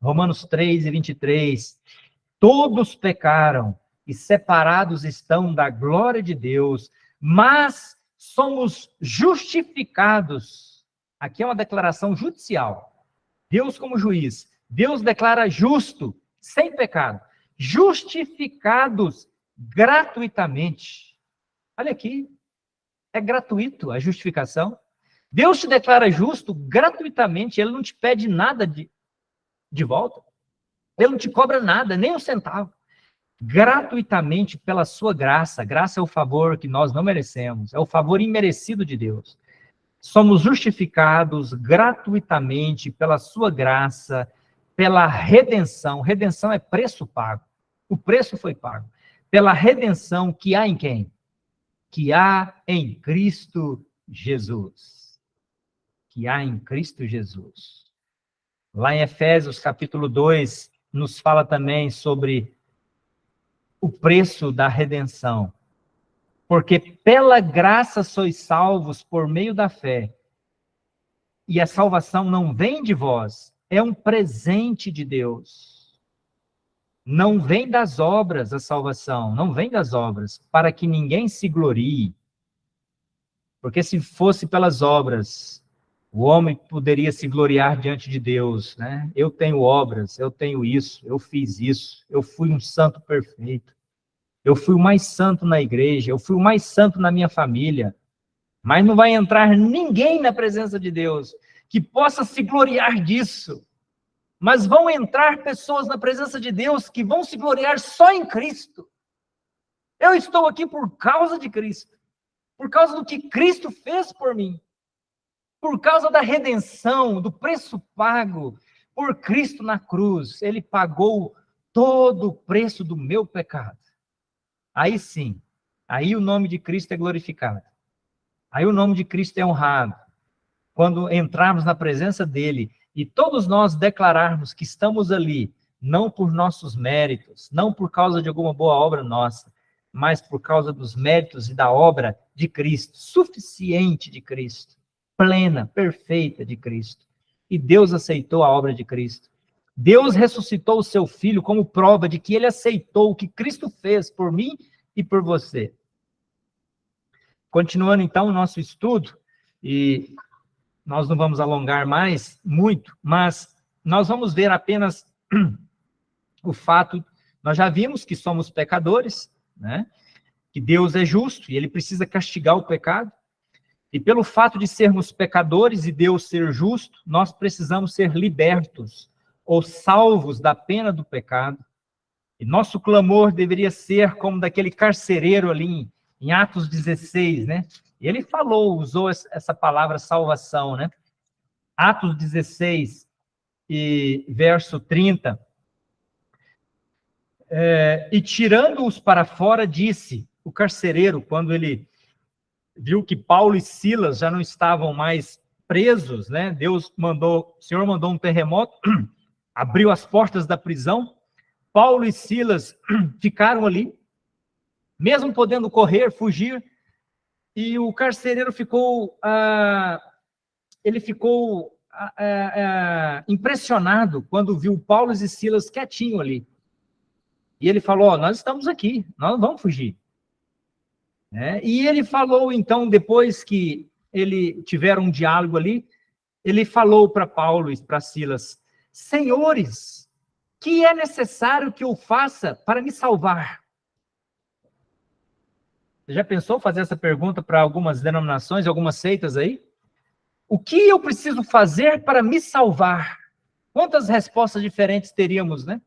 Romanos 3 e 23. Todos pecaram e separados estão da glória de Deus, mas somos justificados. Aqui é uma declaração judicial. Deus como juiz. Deus declara justo, sem pecado. Justificados gratuitamente. Olha aqui. É gratuito a justificação. Deus te declara justo gratuitamente. Ele não te pede nada de volta. Ele não te cobra nada, nem um centavo. Gratuitamente pela sua graça. Graça é o favor que nós não merecemos. É o favor imerecido de Deus. Somos justificados gratuitamente pela sua graça, pela redenção. Redenção é preço pago. O preço foi pago. Pela redenção que há em quem? Que há em Cristo Jesus. Que há em Cristo Jesus. Lá em Efésios capítulo 2, nos fala também sobre o preço da redenção. Porque pela graça sois salvos por meio da fé. E a salvação não vem de vós, é um presente de Deus. Não vem das obras a salvação, não vem das obras, para que ninguém se glorie. Porque se fosse pelas obras, o homem poderia se gloriar diante de Deus, né? Eu tenho obras, eu tenho isso, eu fiz isso, eu fui um santo perfeito. Eu fui o mais santo na igreja, eu fui o mais santo na minha família. Mas não vai entrar ninguém na presença de Deus que possa se gloriar disso. Mas vão entrar pessoas na presença de Deus que vão se gloriar só em Cristo. Eu estou aqui por causa de Cristo. Por causa do que Cristo fez por mim. Por causa da redenção, do preço pago por Cristo na cruz. Ele pagou todo o preço do meu pecado. Aí sim, aí o nome de Cristo é glorificado. Aí o nome de Cristo é honrado. Quando entrarmos na presença dele e todos nós declararmos que estamos ali, não por nossos méritos, não por causa de alguma boa obra nossa, mas por causa dos méritos e da obra de Cristo, suficiente de Cristo, plena, perfeita de Cristo. e Deus aceitou a obra de Cristo. Deus ressuscitou o seu Filho como prova de que ele aceitou o que Cristo fez por mim e por você. Continuando, então, o nosso estudo, e nós não vamos alongar mais muito, mas nós vamos ver apenas o fato, nós já vimos que somos pecadores, né? Que Deus é justo e ele precisa castigar o pecado. E pelo fato de sermos pecadores e Deus ser justo, nós precisamos ser libertos ou salvos da pena do pecado. E nosso clamor deveria ser como daquele carcereiro ali em Atos 16, né? E ele falou, usou essa palavra salvação, né? Atos 16 e verso 30. E tirando-os para fora, disse o carcereiro, quando ele viu que Paulo e Silas já não estavam mais presos, né? O Senhor mandou um terremoto, abriu as portas da prisão. Paulo e Silas ficaram ali, mesmo podendo correr, fugir, e o carcereiro ficou, impressionado quando viu Paulo e Silas quietinho ali. E ele falou, nós estamos aqui, nós não vamos fugir. E ele falou, então, depois que ele tiveram um diálogo ali, ele falou para Paulo e para Silas, senhores, que é necessário que eu faça para me salvar? Você já pensou fazer essa pergunta para algumas denominações, algumas seitas aí? O que eu preciso fazer para me salvar? Quantas respostas diferentes teríamos, né?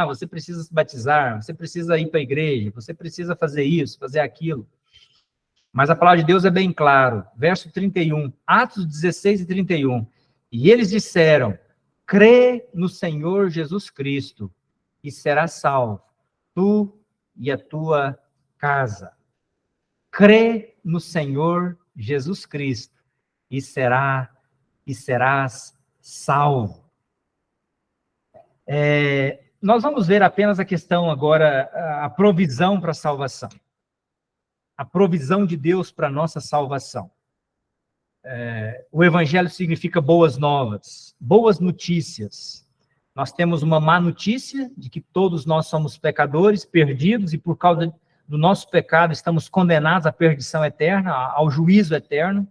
Você precisa se batizar, você precisa ir para a igreja, você precisa fazer isso, fazer aquilo. Mas a palavra de Deus é bem claro. Verso 31, Atos 16 e 31. E eles disseram, crê no Senhor Jesus Cristo e serás salvo, tu e a tua casa. Crê no Senhor Jesus Cristo e serás salvo. Nós vamos ver apenas a questão agora, a provisão para a salvação. A provisão de Deus para a nossa salvação. O evangelho significa boas novas, boas notícias. Nós temos uma má notícia de que todos nós somos pecadores, perdidos, e por causa do nosso pecado estamos condenados à perdição eterna, ao juízo eterno.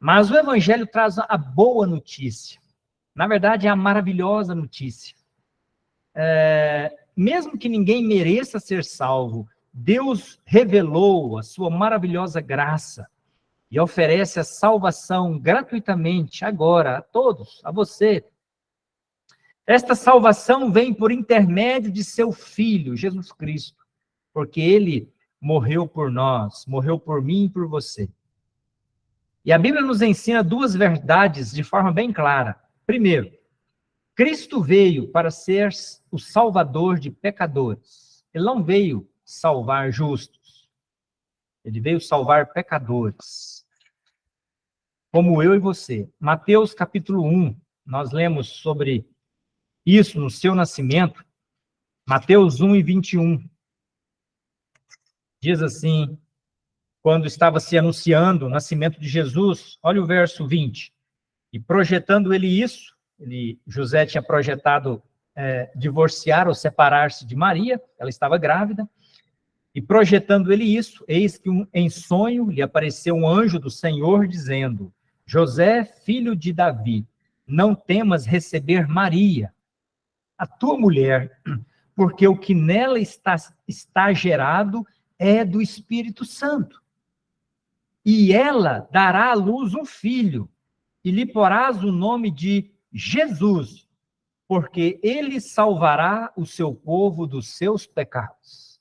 Mas o evangelho traz a boa notícia. Na verdade, é a maravilhosa notícia. Mesmo que ninguém mereça ser salvo, Deus revelou a sua maravilhosa graça e oferece a salvação gratuitamente agora a todos, a você. Esta salvação vem por intermédio de seu Filho, Jesus Cristo, porque ele morreu por nós, morreu por mim e por você. E a Bíblia nos ensina duas verdades de forma bem clara. Primeiro, Cristo veio para ser o salvador de pecadores. Ele não veio salvar justos. Ele veio salvar pecadores. Como eu e você. Mateus capítulo 1, nós lemos sobre isso no seu nascimento. Mateus 1 e 21. Diz assim, quando estava se anunciando o nascimento de Jesus, olha o verso 20. E projetando ele isso, José tinha projetado divorciar ou separar-se de Maria, ela estava grávida, e projetando ele isso, eis que em sonho lhe apareceu um anjo do Senhor dizendo, José, filho de Davi, não temas receber Maria, a tua mulher, porque o que nela está gerado é do Espírito Santo. E ela dará à luz um filho, e lhe porás o nome de Jesus, porque ele salvará o seu povo dos seus pecados.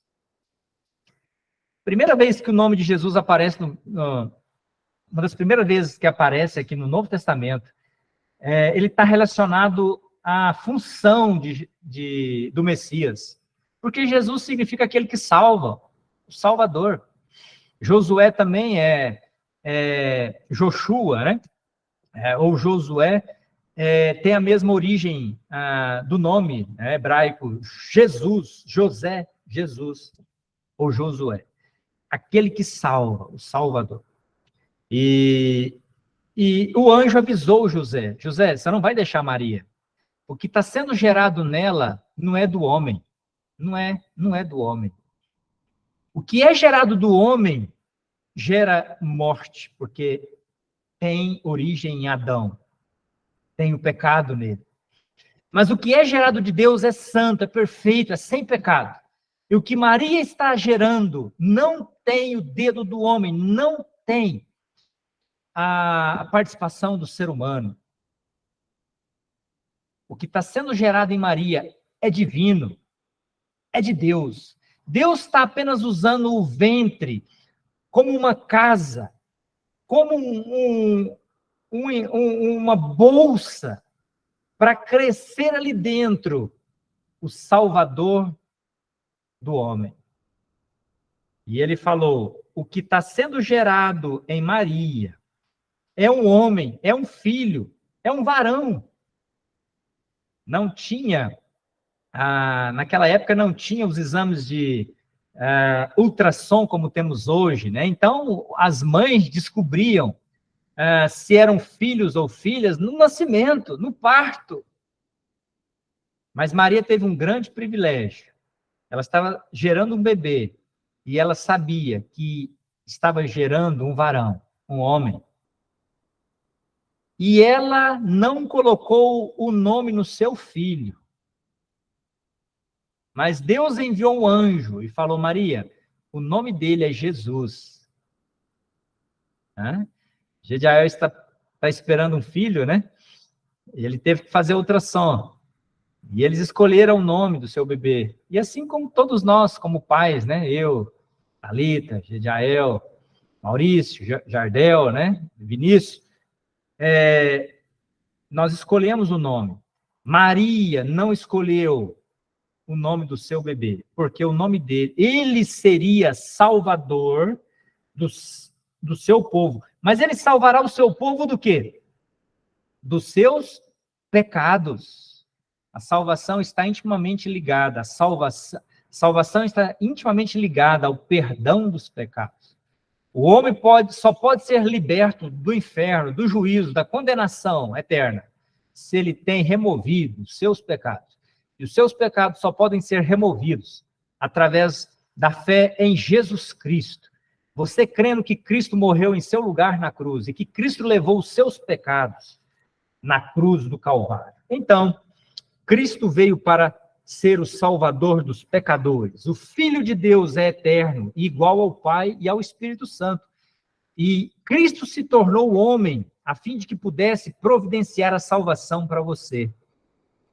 Primeira vez que o nome de Jesus aparece, uma das primeiras vezes que aparece aqui no Novo Testamento, ele está relacionado à função do Messias, porque Jesus significa aquele que salva, o Salvador. Josué também é Joshua, né? Ou Josué, tem a mesma origem do nome hebraico, Jesus, José, Jesus, ou Josué. Aquele que salva, o Salvador. E E o anjo avisou José: José, você não vai deixar Maria. O que está sendo gerado nela não é do homem. Não é do homem. O que é gerado do homem gera morte, porque tem origem em Adão. Tem o pecado nele. Mas o que é gerado de Deus é santo, é perfeito, é sem pecado. E o que Maria está gerando não tem o dedo do homem, não tem a participação do ser humano. O que está sendo gerado em Maria é divino, é de Deus. Deus está apenas usando o ventre como uma casa, como uma bolsa para crescer ali dentro o Salvador do homem. E ele falou: o que está sendo gerado em Maria é um homem, é um filho, é um varão. Não tinha, naquela época não tinha os exames de ultrassom como temos hoje, né? Então as mães descobriam se eram filhos ou filhas no nascimento, no parto. Mas Maria teve um grande privilégio. Ela estava gerando um bebê e ela sabia que estava gerando um varão, um homem. E ela não colocou o nome no seu filho. Mas Deus enviou um anjo e falou: Maria, o nome dele é Jesus. Jediael está esperando um filho, né? E ele teve que fazer ultrassom. E eles escolheram o nome do seu bebê. E assim como todos nós, como pais, né? Eu, Thalita, Jediael, Maurício, Jardel, né? Vinícius. Nós escolhemos o nome. Maria não escolheu o nome do seu bebê, porque o nome dele, ele seria salvador do seu povo. Mas ele salvará o seu povo do quê? Dos seus pecados. A salvação está intimamente ligada, a salvação está intimamente ligada ao perdão dos pecados. O homem só pode ser liberto do inferno, do juízo, da condenação eterna, se ele tem removido os seus pecados. E os seus pecados só podem ser removidos através da fé em Jesus Cristo. Você crendo que Cristo morreu em seu lugar na cruz e que Cristo levou os seus pecados na cruz do Calvário. Então, Cristo veio para ser o Salvador dos pecadores. O Filho de Deus é eterno, igual ao Pai e ao Espírito Santo. E Cristo se tornou homem a fim de que pudesse providenciar a salvação para você.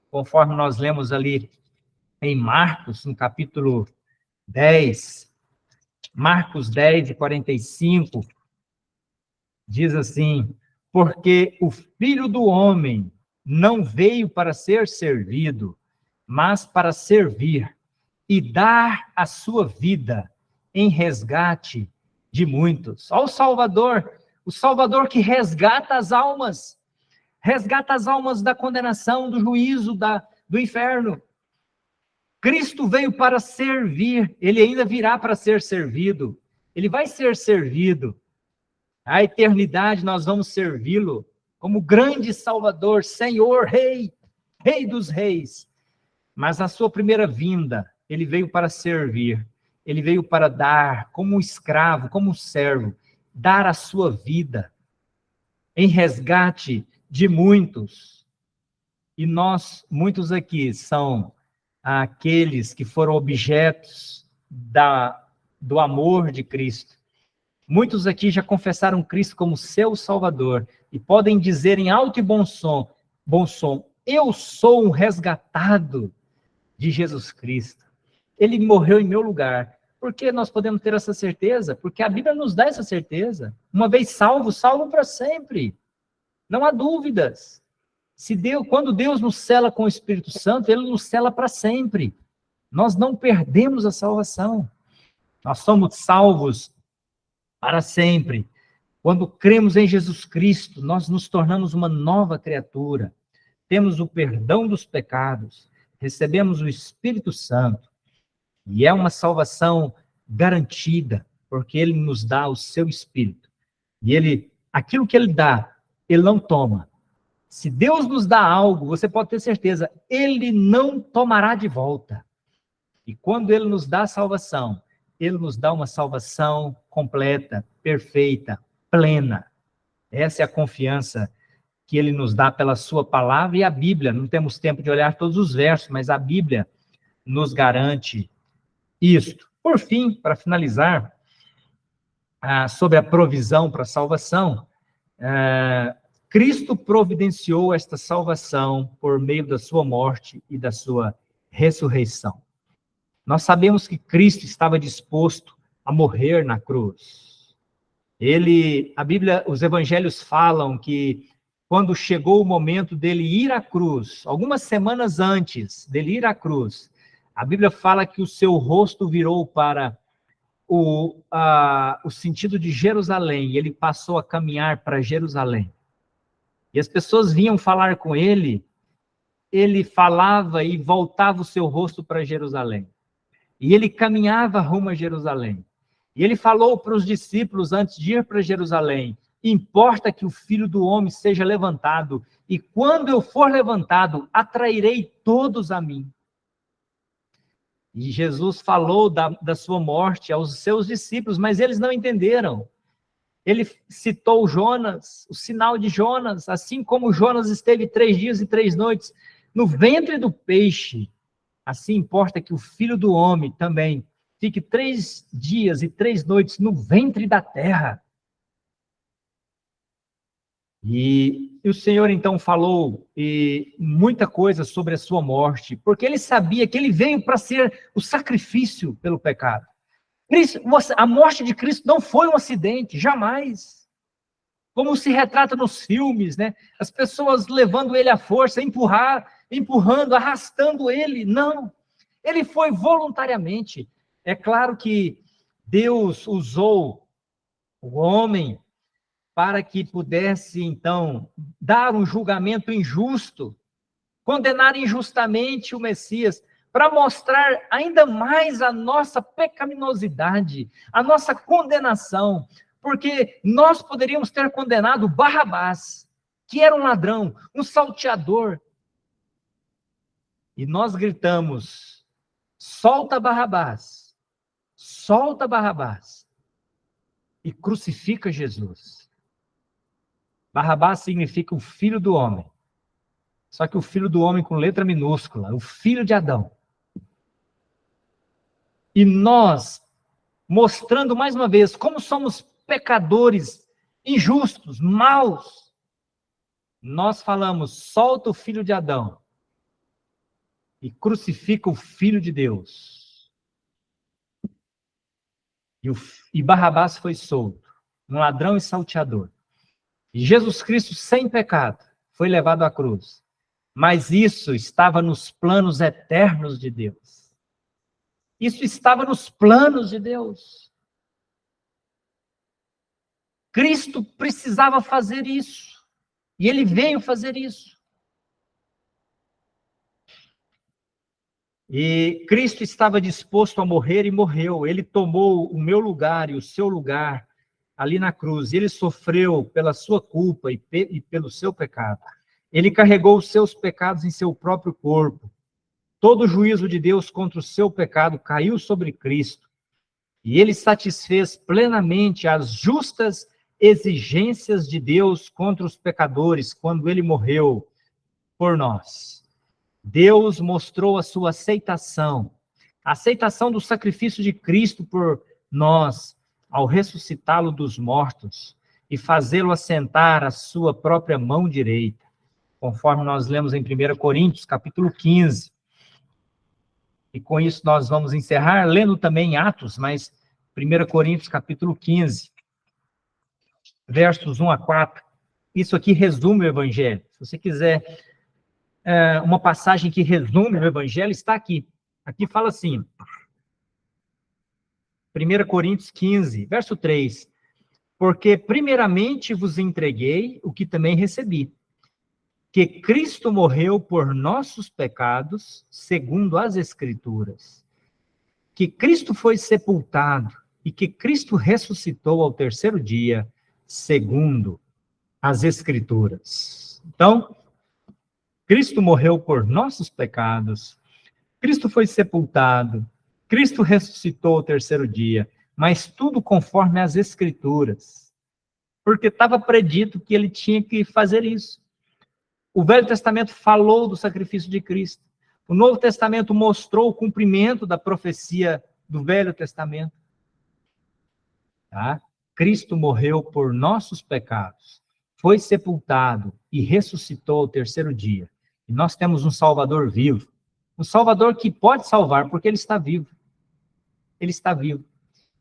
Conforme nós lemos ali em Marcos, no capítulo 10, Marcos 10 e 45, diz assim: porque o Filho do Homem não veio para ser servido, mas para servir e dar a sua vida em resgate de muitos. Ó, o Salvador que resgata as almas da condenação, do juízo, do inferno. Cristo veio para servir, ele ainda virá para ser servido, ele vai ser servido. A eternidade nós vamos servi-lo como grande Salvador, Senhor, Rei, Rei dos Reis. Mas na sua primeira vinda, ele veio para servir, ele veio para dar, como um escravo, como um servo, dar a sua vida em resgate de muitos. E muitos aqui, são aqueles que foram objetos do amor de Cristo. Muitos aqui já confessaram Cristo como seu Salvador e podem dizer em alto e bom som, eu sou um resgatado de Jesus Cristo. Ele morreu em meu lugar. Por que nós podemos ter essa certeza? Porque a Bíblia nos dá essa certeza. Uma vez salvo, salvo para sempre. Não há dúvidas. Quando Deus nos sela com o Espírito Santo, ele nos sela para sempre. Nós não perdemos a salvação. Nós somos salvos para sempre. Quando cremos em Jesus Cristo, nós nos tornamos uma nova criatura. Temos o perdão dos pecados, recebemos o Espírito Santo. E é uma salvação garantida, porque ele nos dá o seu Espírito. E aquilo que ele dá, ele não toma. Se Deus nos dá algo, você pode ter certeza, ele não tomará de volta. E quando ele nos dá a salvação, ele nos dá uma salvação completa, perfeita, plena. Essa é a confiança que ele nos dá pela sua palavra e a Bíblia. Não temos tempo de olhar todos os versos, mas a Bíblia nos garante isto. Por fim, para finalizar, sobre a provisão para a salvação, Cristo providenciou esta salvação por meio da sua morte e da sua ressurreição. Nós sabemos que Cristo estava disposto a morrer na cruz. A Bíblia, os evangelhos falam que quando chegou o momento dele ir à cruz, algumas semanas antes dele ir à cruz, a Bíblia fala que o seu rosto virou para o sentido de Jerusalém, e ele passou a caminhar para Jerusalém. E as pessoas vinham falar com ele, ele falava e voltava o seu rosto para Jerusalém. E ele caminhava rumo a Jerusalém. E ele falou para os discípulos antes de ir para Jerusalém: importa que o Filho do Homem seja levantado, e quando eu for levantado, atrairei todos a mim. E Jesus falou da sua morte aos seus discípulos, mas eles não entenderam. Ele citou Jonas, o sinal de Jonas, assim como Jonas esteve 3 dias e 3 noites no ventre do peixe, assim importa que o Filho do Homem também fique 3 dias e 3 noites no ventre da terra. E o Senhor então falou muita coisa sobre a sua morte, porque ele sabia que ele veio para ser o sacrifício pelo pecado. A morte de Cristo não foi um acidente, jamais. Como se retrata nos filmes, né? As pessoas levando ele à força, empurrando, arrastando ele. Não, ele foi voluntariamente. É claro que Deus usou o homem para que pudesse, então, dar um julgamento injusto, condenar injustamente o Messias, para mostrar ainda mais a nossa pecaminosidade, a nossa condenação, porque nós poderíamos ter condenado Barrabás, que era um ladrão, um salteador, e nós gritamos: solta Barrabás, e crucifica Jesus. Barrabás significa o filho do homem, só que o filho do homem com letra minúscula, o filho de Adão. E nós, mostrando mais uma vez como somos pecadores, injustos, maus, nós falamos: solta o filho de Adão e crucifica o filho de Deus. E Barrabás foi solto, um ladrão e salteador. E Jesus Cristo, sem pecado, foi levado à cruz. Mas isso estava nos planos eternos de Deus. Isso estava nos planos de Deus. Cristo precisava fazer isso. E ele veio fazer isso. E Cristo estava disposto a morrer e morreu. Ele tomou o meu lugar e o seu lugar ali na cruz. Ele sofreu pela sua culpa e pelo seu pecado. Ele carregou os seus pecados em seu próprio corpo. Todo o juízo de Deus contra o seu pecado caiu sobre Cristo. E ele satisfez plenamente as justas exigências de Deus contra os pecadores quando ele morreu por nós. Deus mostrou a sua aceitação, a aceitação do sacrifício de Cristo por nós, ao ressuscitá-lo dos mortos e fazê-lo assentar à sua própria mão direita, conforme nós lemos em 1 Coríntios, capítulo 15. E com isso nós vamos encerrar, lendo também Atos, mas 1 Coríntios, capítulo 15, versos 1 a 4. Isso aqui resume o Evangelho. Se você quiser uma passagem que resume o Evangelho, está aqui. Aqui fala assim, 1 Coríntios 15, verso 3. Porque primeiramente vos entreguei o que também recebi, que Cristo morreu por nossos pecados, segundo as Escrituras, que Cristo foi sepultado e que Cristo ressuscitou ao terceiro dia, segundo as Escrituras. Então, Cristo morreu por nossos pecados, Cristo foi sepultado, Cristo ressuscitou ao terceiro dia, mas tudo conforme as Escrituras, porque estava predito que ele tinha que fazer isso. O Velho Testamento falou do sacrifício de Cristo. O Novo Testamento mostrou o cumprimento da profecia do Velho Testamento. Tá? Cristo morreu por nossos pecados, foi sepultado e ressuscitou ao terceiro dia. E nós temos um Salvador vivo. Um Salvador que pode salvar, porque ele está vivo. Ele está vivo.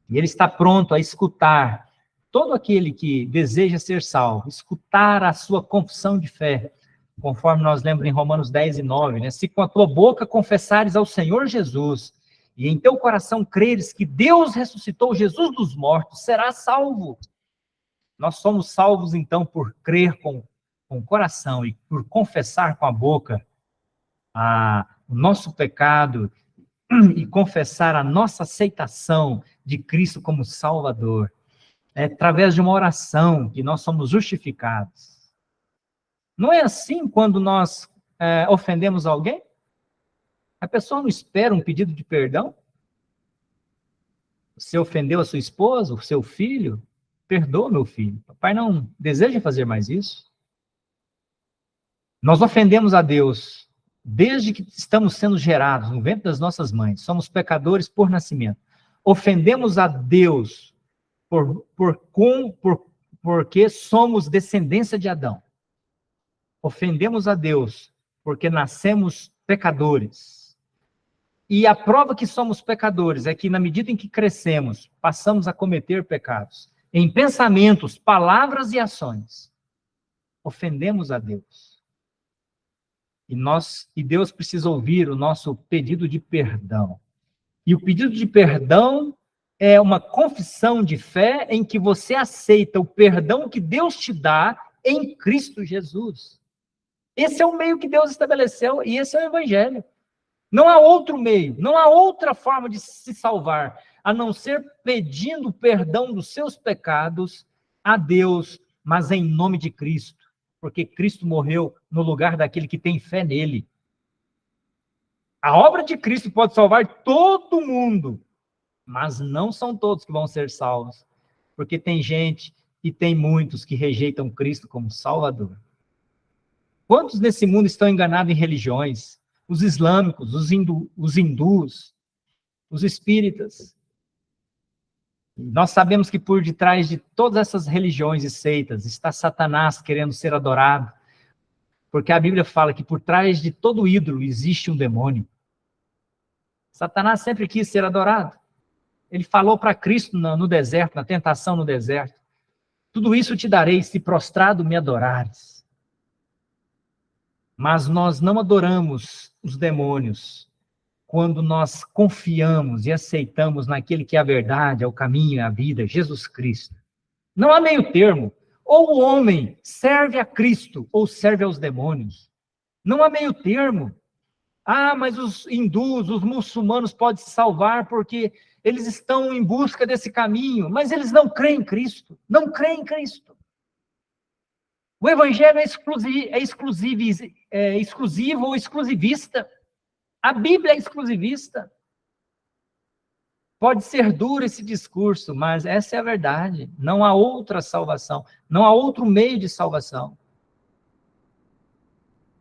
E ele está pronto a escutar todo aquele que deseja ser salvo, escutar a sua confissão de fé, conforme nós lemos em Romanos 10 e 9, né? Se com a tua boca confessares ao Senhor Jesus, e em teu coração creres que Deus ressuscitou Jesus dos mortos, serás salvo. Nós somos salvos, então, por crer com o coração e por confessar com a boca o nosso pecado e confessar a nossa aceitação de Cristo como Salvador. É através de uma oração que nós somos justificados. Não é assim quando nós ofendemos alguém? A pessoa não espera um pedido de perdão? Você ofendeu a sua esposa, o seu filho? Perdoa, meu filho. Papai não deseja fazer mais isso. Nós ofendemos a Deus desde que estamos sendo gerados no ventre das nossas mães. Somos pecadores por nascimento. Ofendemos a Deus porque somos descendência de Adão. Ofendemos a Deus porque nascemos pecadores. E a prova que somos pecadores é que, na medida em que crescemos, passamos a cometer pecados. Em pensamentos, palavras e ações. Ofendemos a Deus. E Deus precisa ouvir o nosso pedido de perdão. E o pedido de perdão é uma confissão de fé em que você aceita o perdão que Deus te dá em Cristo Jesus. Esse é o meio que Deus estabeleceu e esse é o Evangelho. Não há outro meio, não há outra forma de se salvar, a não ser pedindo perdão dos seus pecados a Deus, mas em nome de Cristo, porque Cristo morreu no lugar daquele que tem fé nele. A obra de Cristo pode salvar todo mundo, mas não são todos que vão ser salvos, porque tem gente e tem muitos que rejeitam Cristo como Salvador. Quantos nesse mundo estão enganados em religiões? Os islâmicos, os hindus, os espíritas. Nós sabemos que por detrás de todas essas religiões e seitas está Satanás querendo ser adorado, porque a Bíblia fala que por trás de todo ídolo existe um demônio. Satanás sempre quis ser adorado. Ele falou para Cristo no deserto, na tentação no deserto: tudo isso te darei se prostrado me adorares. Mas nós não adoramos os demônios quando nós confiamos e aceitamos naquele que é a verdade, é o caminho, é a vida, Jesus Cristo. Não há meio termo. Ou o homem serve a Cristo ou serve aos demônios. Não há meio termo. Ah, mas os hindus, os muçulmanos podem se salvar porque eles estão em busca desse caminho, mas eles não creem em Cristo. Não creem em Cristo. O Evangelho é exclusivo ou exclusivista. A Bíblia é exclusivista. Pode ser duro esse discurso, mas essa é a verdade. Não há outra salvação. Não há outro meio de salvação.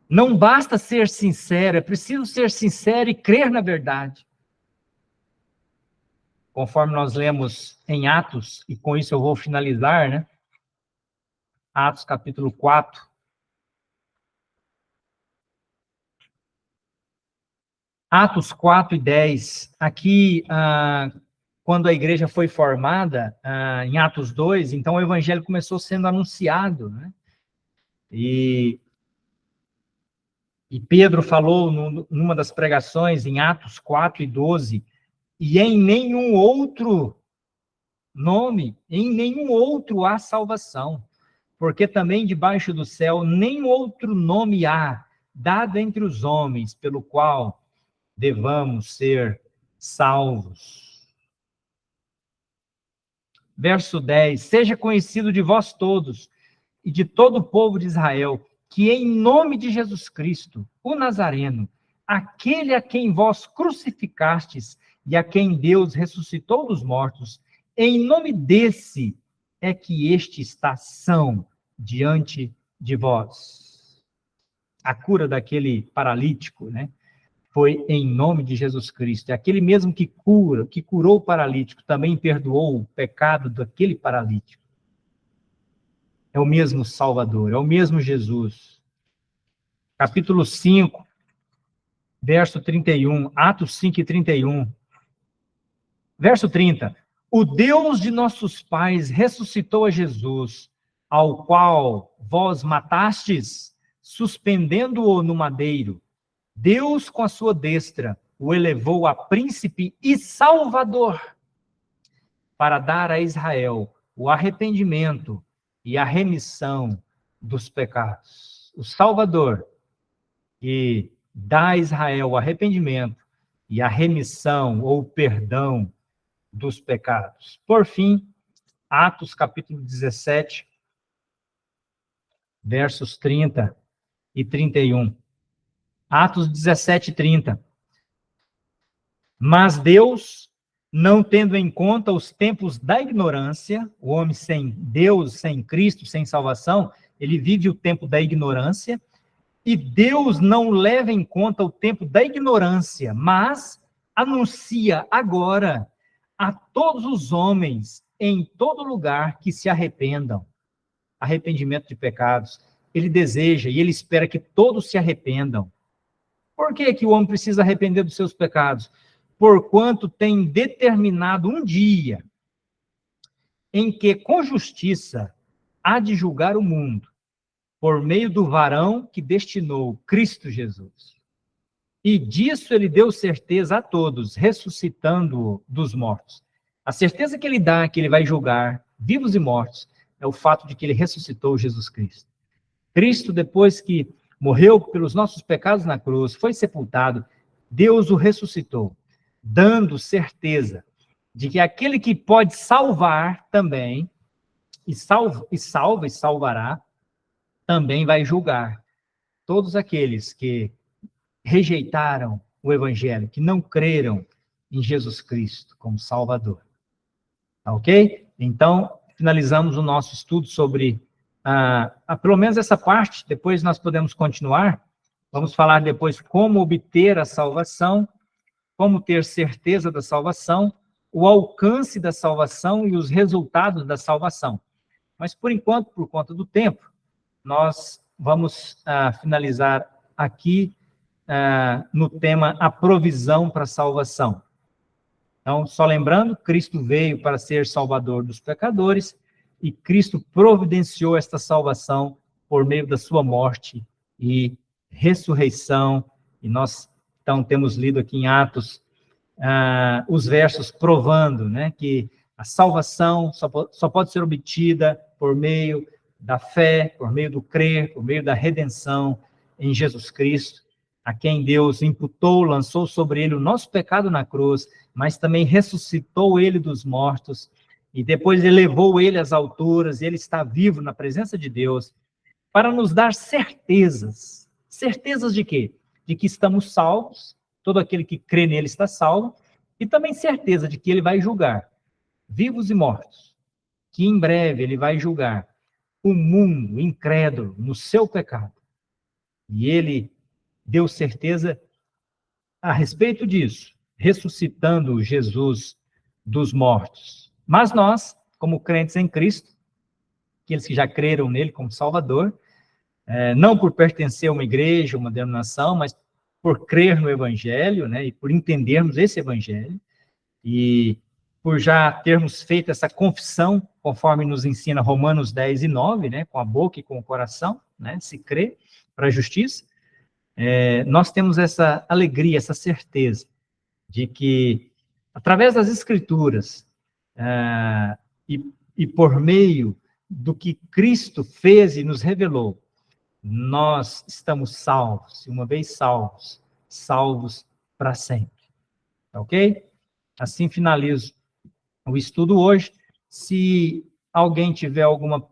Não basta ser sincero, é preciso ser sincero e crer na verdade. Conforme nós lemos em Atos, e com isso eu vou finalizar, né? Atos capítulo 4. Atos 4 e 10. Aqui, quando a igreja foi formada, em Atos 2, então o evangelho começou sendo anunciado, né? E Pedro falou numa das pregações, em Atos 4 e 12, e em nenhum outro nome, em nenhum outro há salvação, porque também debaixo do céu nem outro nome há, dado entre os homens, pelo qual devamos ser salvos. Verso 10, seja conhecido de vós todos, e de todo o povo de Israel, que em nome de Jesus Cristo, o Nazareno, aquele a quem vós crucificastes e a quem Deus ressuscitou dos mortos, em nome desse é que este está são diante de vós. A cura daquele paralítico, né, foi em nome de Jesus Cristo. É aquele mesmo que curou o paralítico, também perdoou o pecado daquele paralítico. É o mesmo Salvador, é o mesmo Jesus. Capítulo 5, verso 31, Atos 5 e 31. Verso 30. O Deus de nossos pais ressuscitou a Jesus, ao qual vós matastes, suspendendo-o no madeiro. Deus, com a sua destra, o elevou a príncipe e salvador, para dar a Israel o arrependimento e a remissão dos pecados. O Salvador, que dá a Israel o arrependimento e a remissão ou perdão dos pecados. Por fim, Atos capítulo 17, versos 30 e 31. Atos 17, 30. Mas Deus, não tendo em conta os tempos da ignorância, o homem sem Deus, sem Cristo, sem salvação, ele vive o tempo da ignorância, e Deus não leva em conta o tempo da ignorância, mas anuncia agora a todos os homens, em todo lugar, que se arrependam. Arrependimento de pecados. Ele deseja e ele espera que todos se arrependam. Por que que o homem precisa arrepender dos seus pecados? Porquanto tem determinado um dia em que, com justiça, há de julgar o mundo, por meio do varão que destinou, Cristo Jesus. E disso ele deu certeza a todos, ressuscitando-o dos mortos. A certeza que ele dá, que ele vai julgar vivos e mortos, é o fato de que ele ressuscitou Jesus Cristo. Cristo, depois que morreu pelos nossos pecados na cruz, foi sepultado, Deus o ressuscitou, dando certeza de que aquele que pode salvar também, e salvará, também vai julgar todos aqueles que rejeitaram o Evangelho, que não creram em Jesus Cristo como Salvador. Tá ok? Então, finalizamos o nosso estudo sobre, pelo menos essa parte, depois nós podemos continuar. Vamos falar depois como obter a salvação, como ter certeza da salvação, o alcance da salvação e os resultados da salvação. Mas, por enquanto, por conta do tempo, nós vamos finalizar aqui no tema a provisão para a salvação. Então, só lembrando, Cristo veio para ser salvador dos pecadores e Cristo providenciou esta salvação por meio da sua morte e ressurreição. E nós, então, temos lido aqui em Atos os versos provando, né, que a salvação só pode ser obtida por meio da fé, por meio do crer, por meio da redenção em Jesus Cristo, a quem Deus imputou, lançou sobre ele o nosso pecado na cruz, mas também ressuscitou ele dos mortos, e depois elevou ele às alturas, e ele está vivo na presença de Deus, para nos dar certezas. Certezas de quê? De que estamos salvos, todo aquele que crê nele está salvo, e também certeza de que ele vai julgar vivos e mortos, que em breve ele vai julgar o mundo incrédulo no seu pecado. E ele deu certeza a respeito disso, ressuscitando Jesus dos mortos. Mas nós, como crentes em Cristo, aqueles que já creram nele como Salvador, não por pertencer a uma igreja, uma denominação, mas por crer no Evangelho, né, e por entendermos esse Evangelho, e por já termos feito essa confissão, conforme nos ensina Romanos 10 e 9, né, com a boca e com o coração, né, se crê para a justiça, nós temos essa alegria, essa certeza de que, através das Escrituras, e por meio do que Cristo fez e nos revelou, nós estamos salvos, e uma vez salvos, salvos para sempre. Ok? Assim finalizo o estudo hoje. Se alguém tiver alguma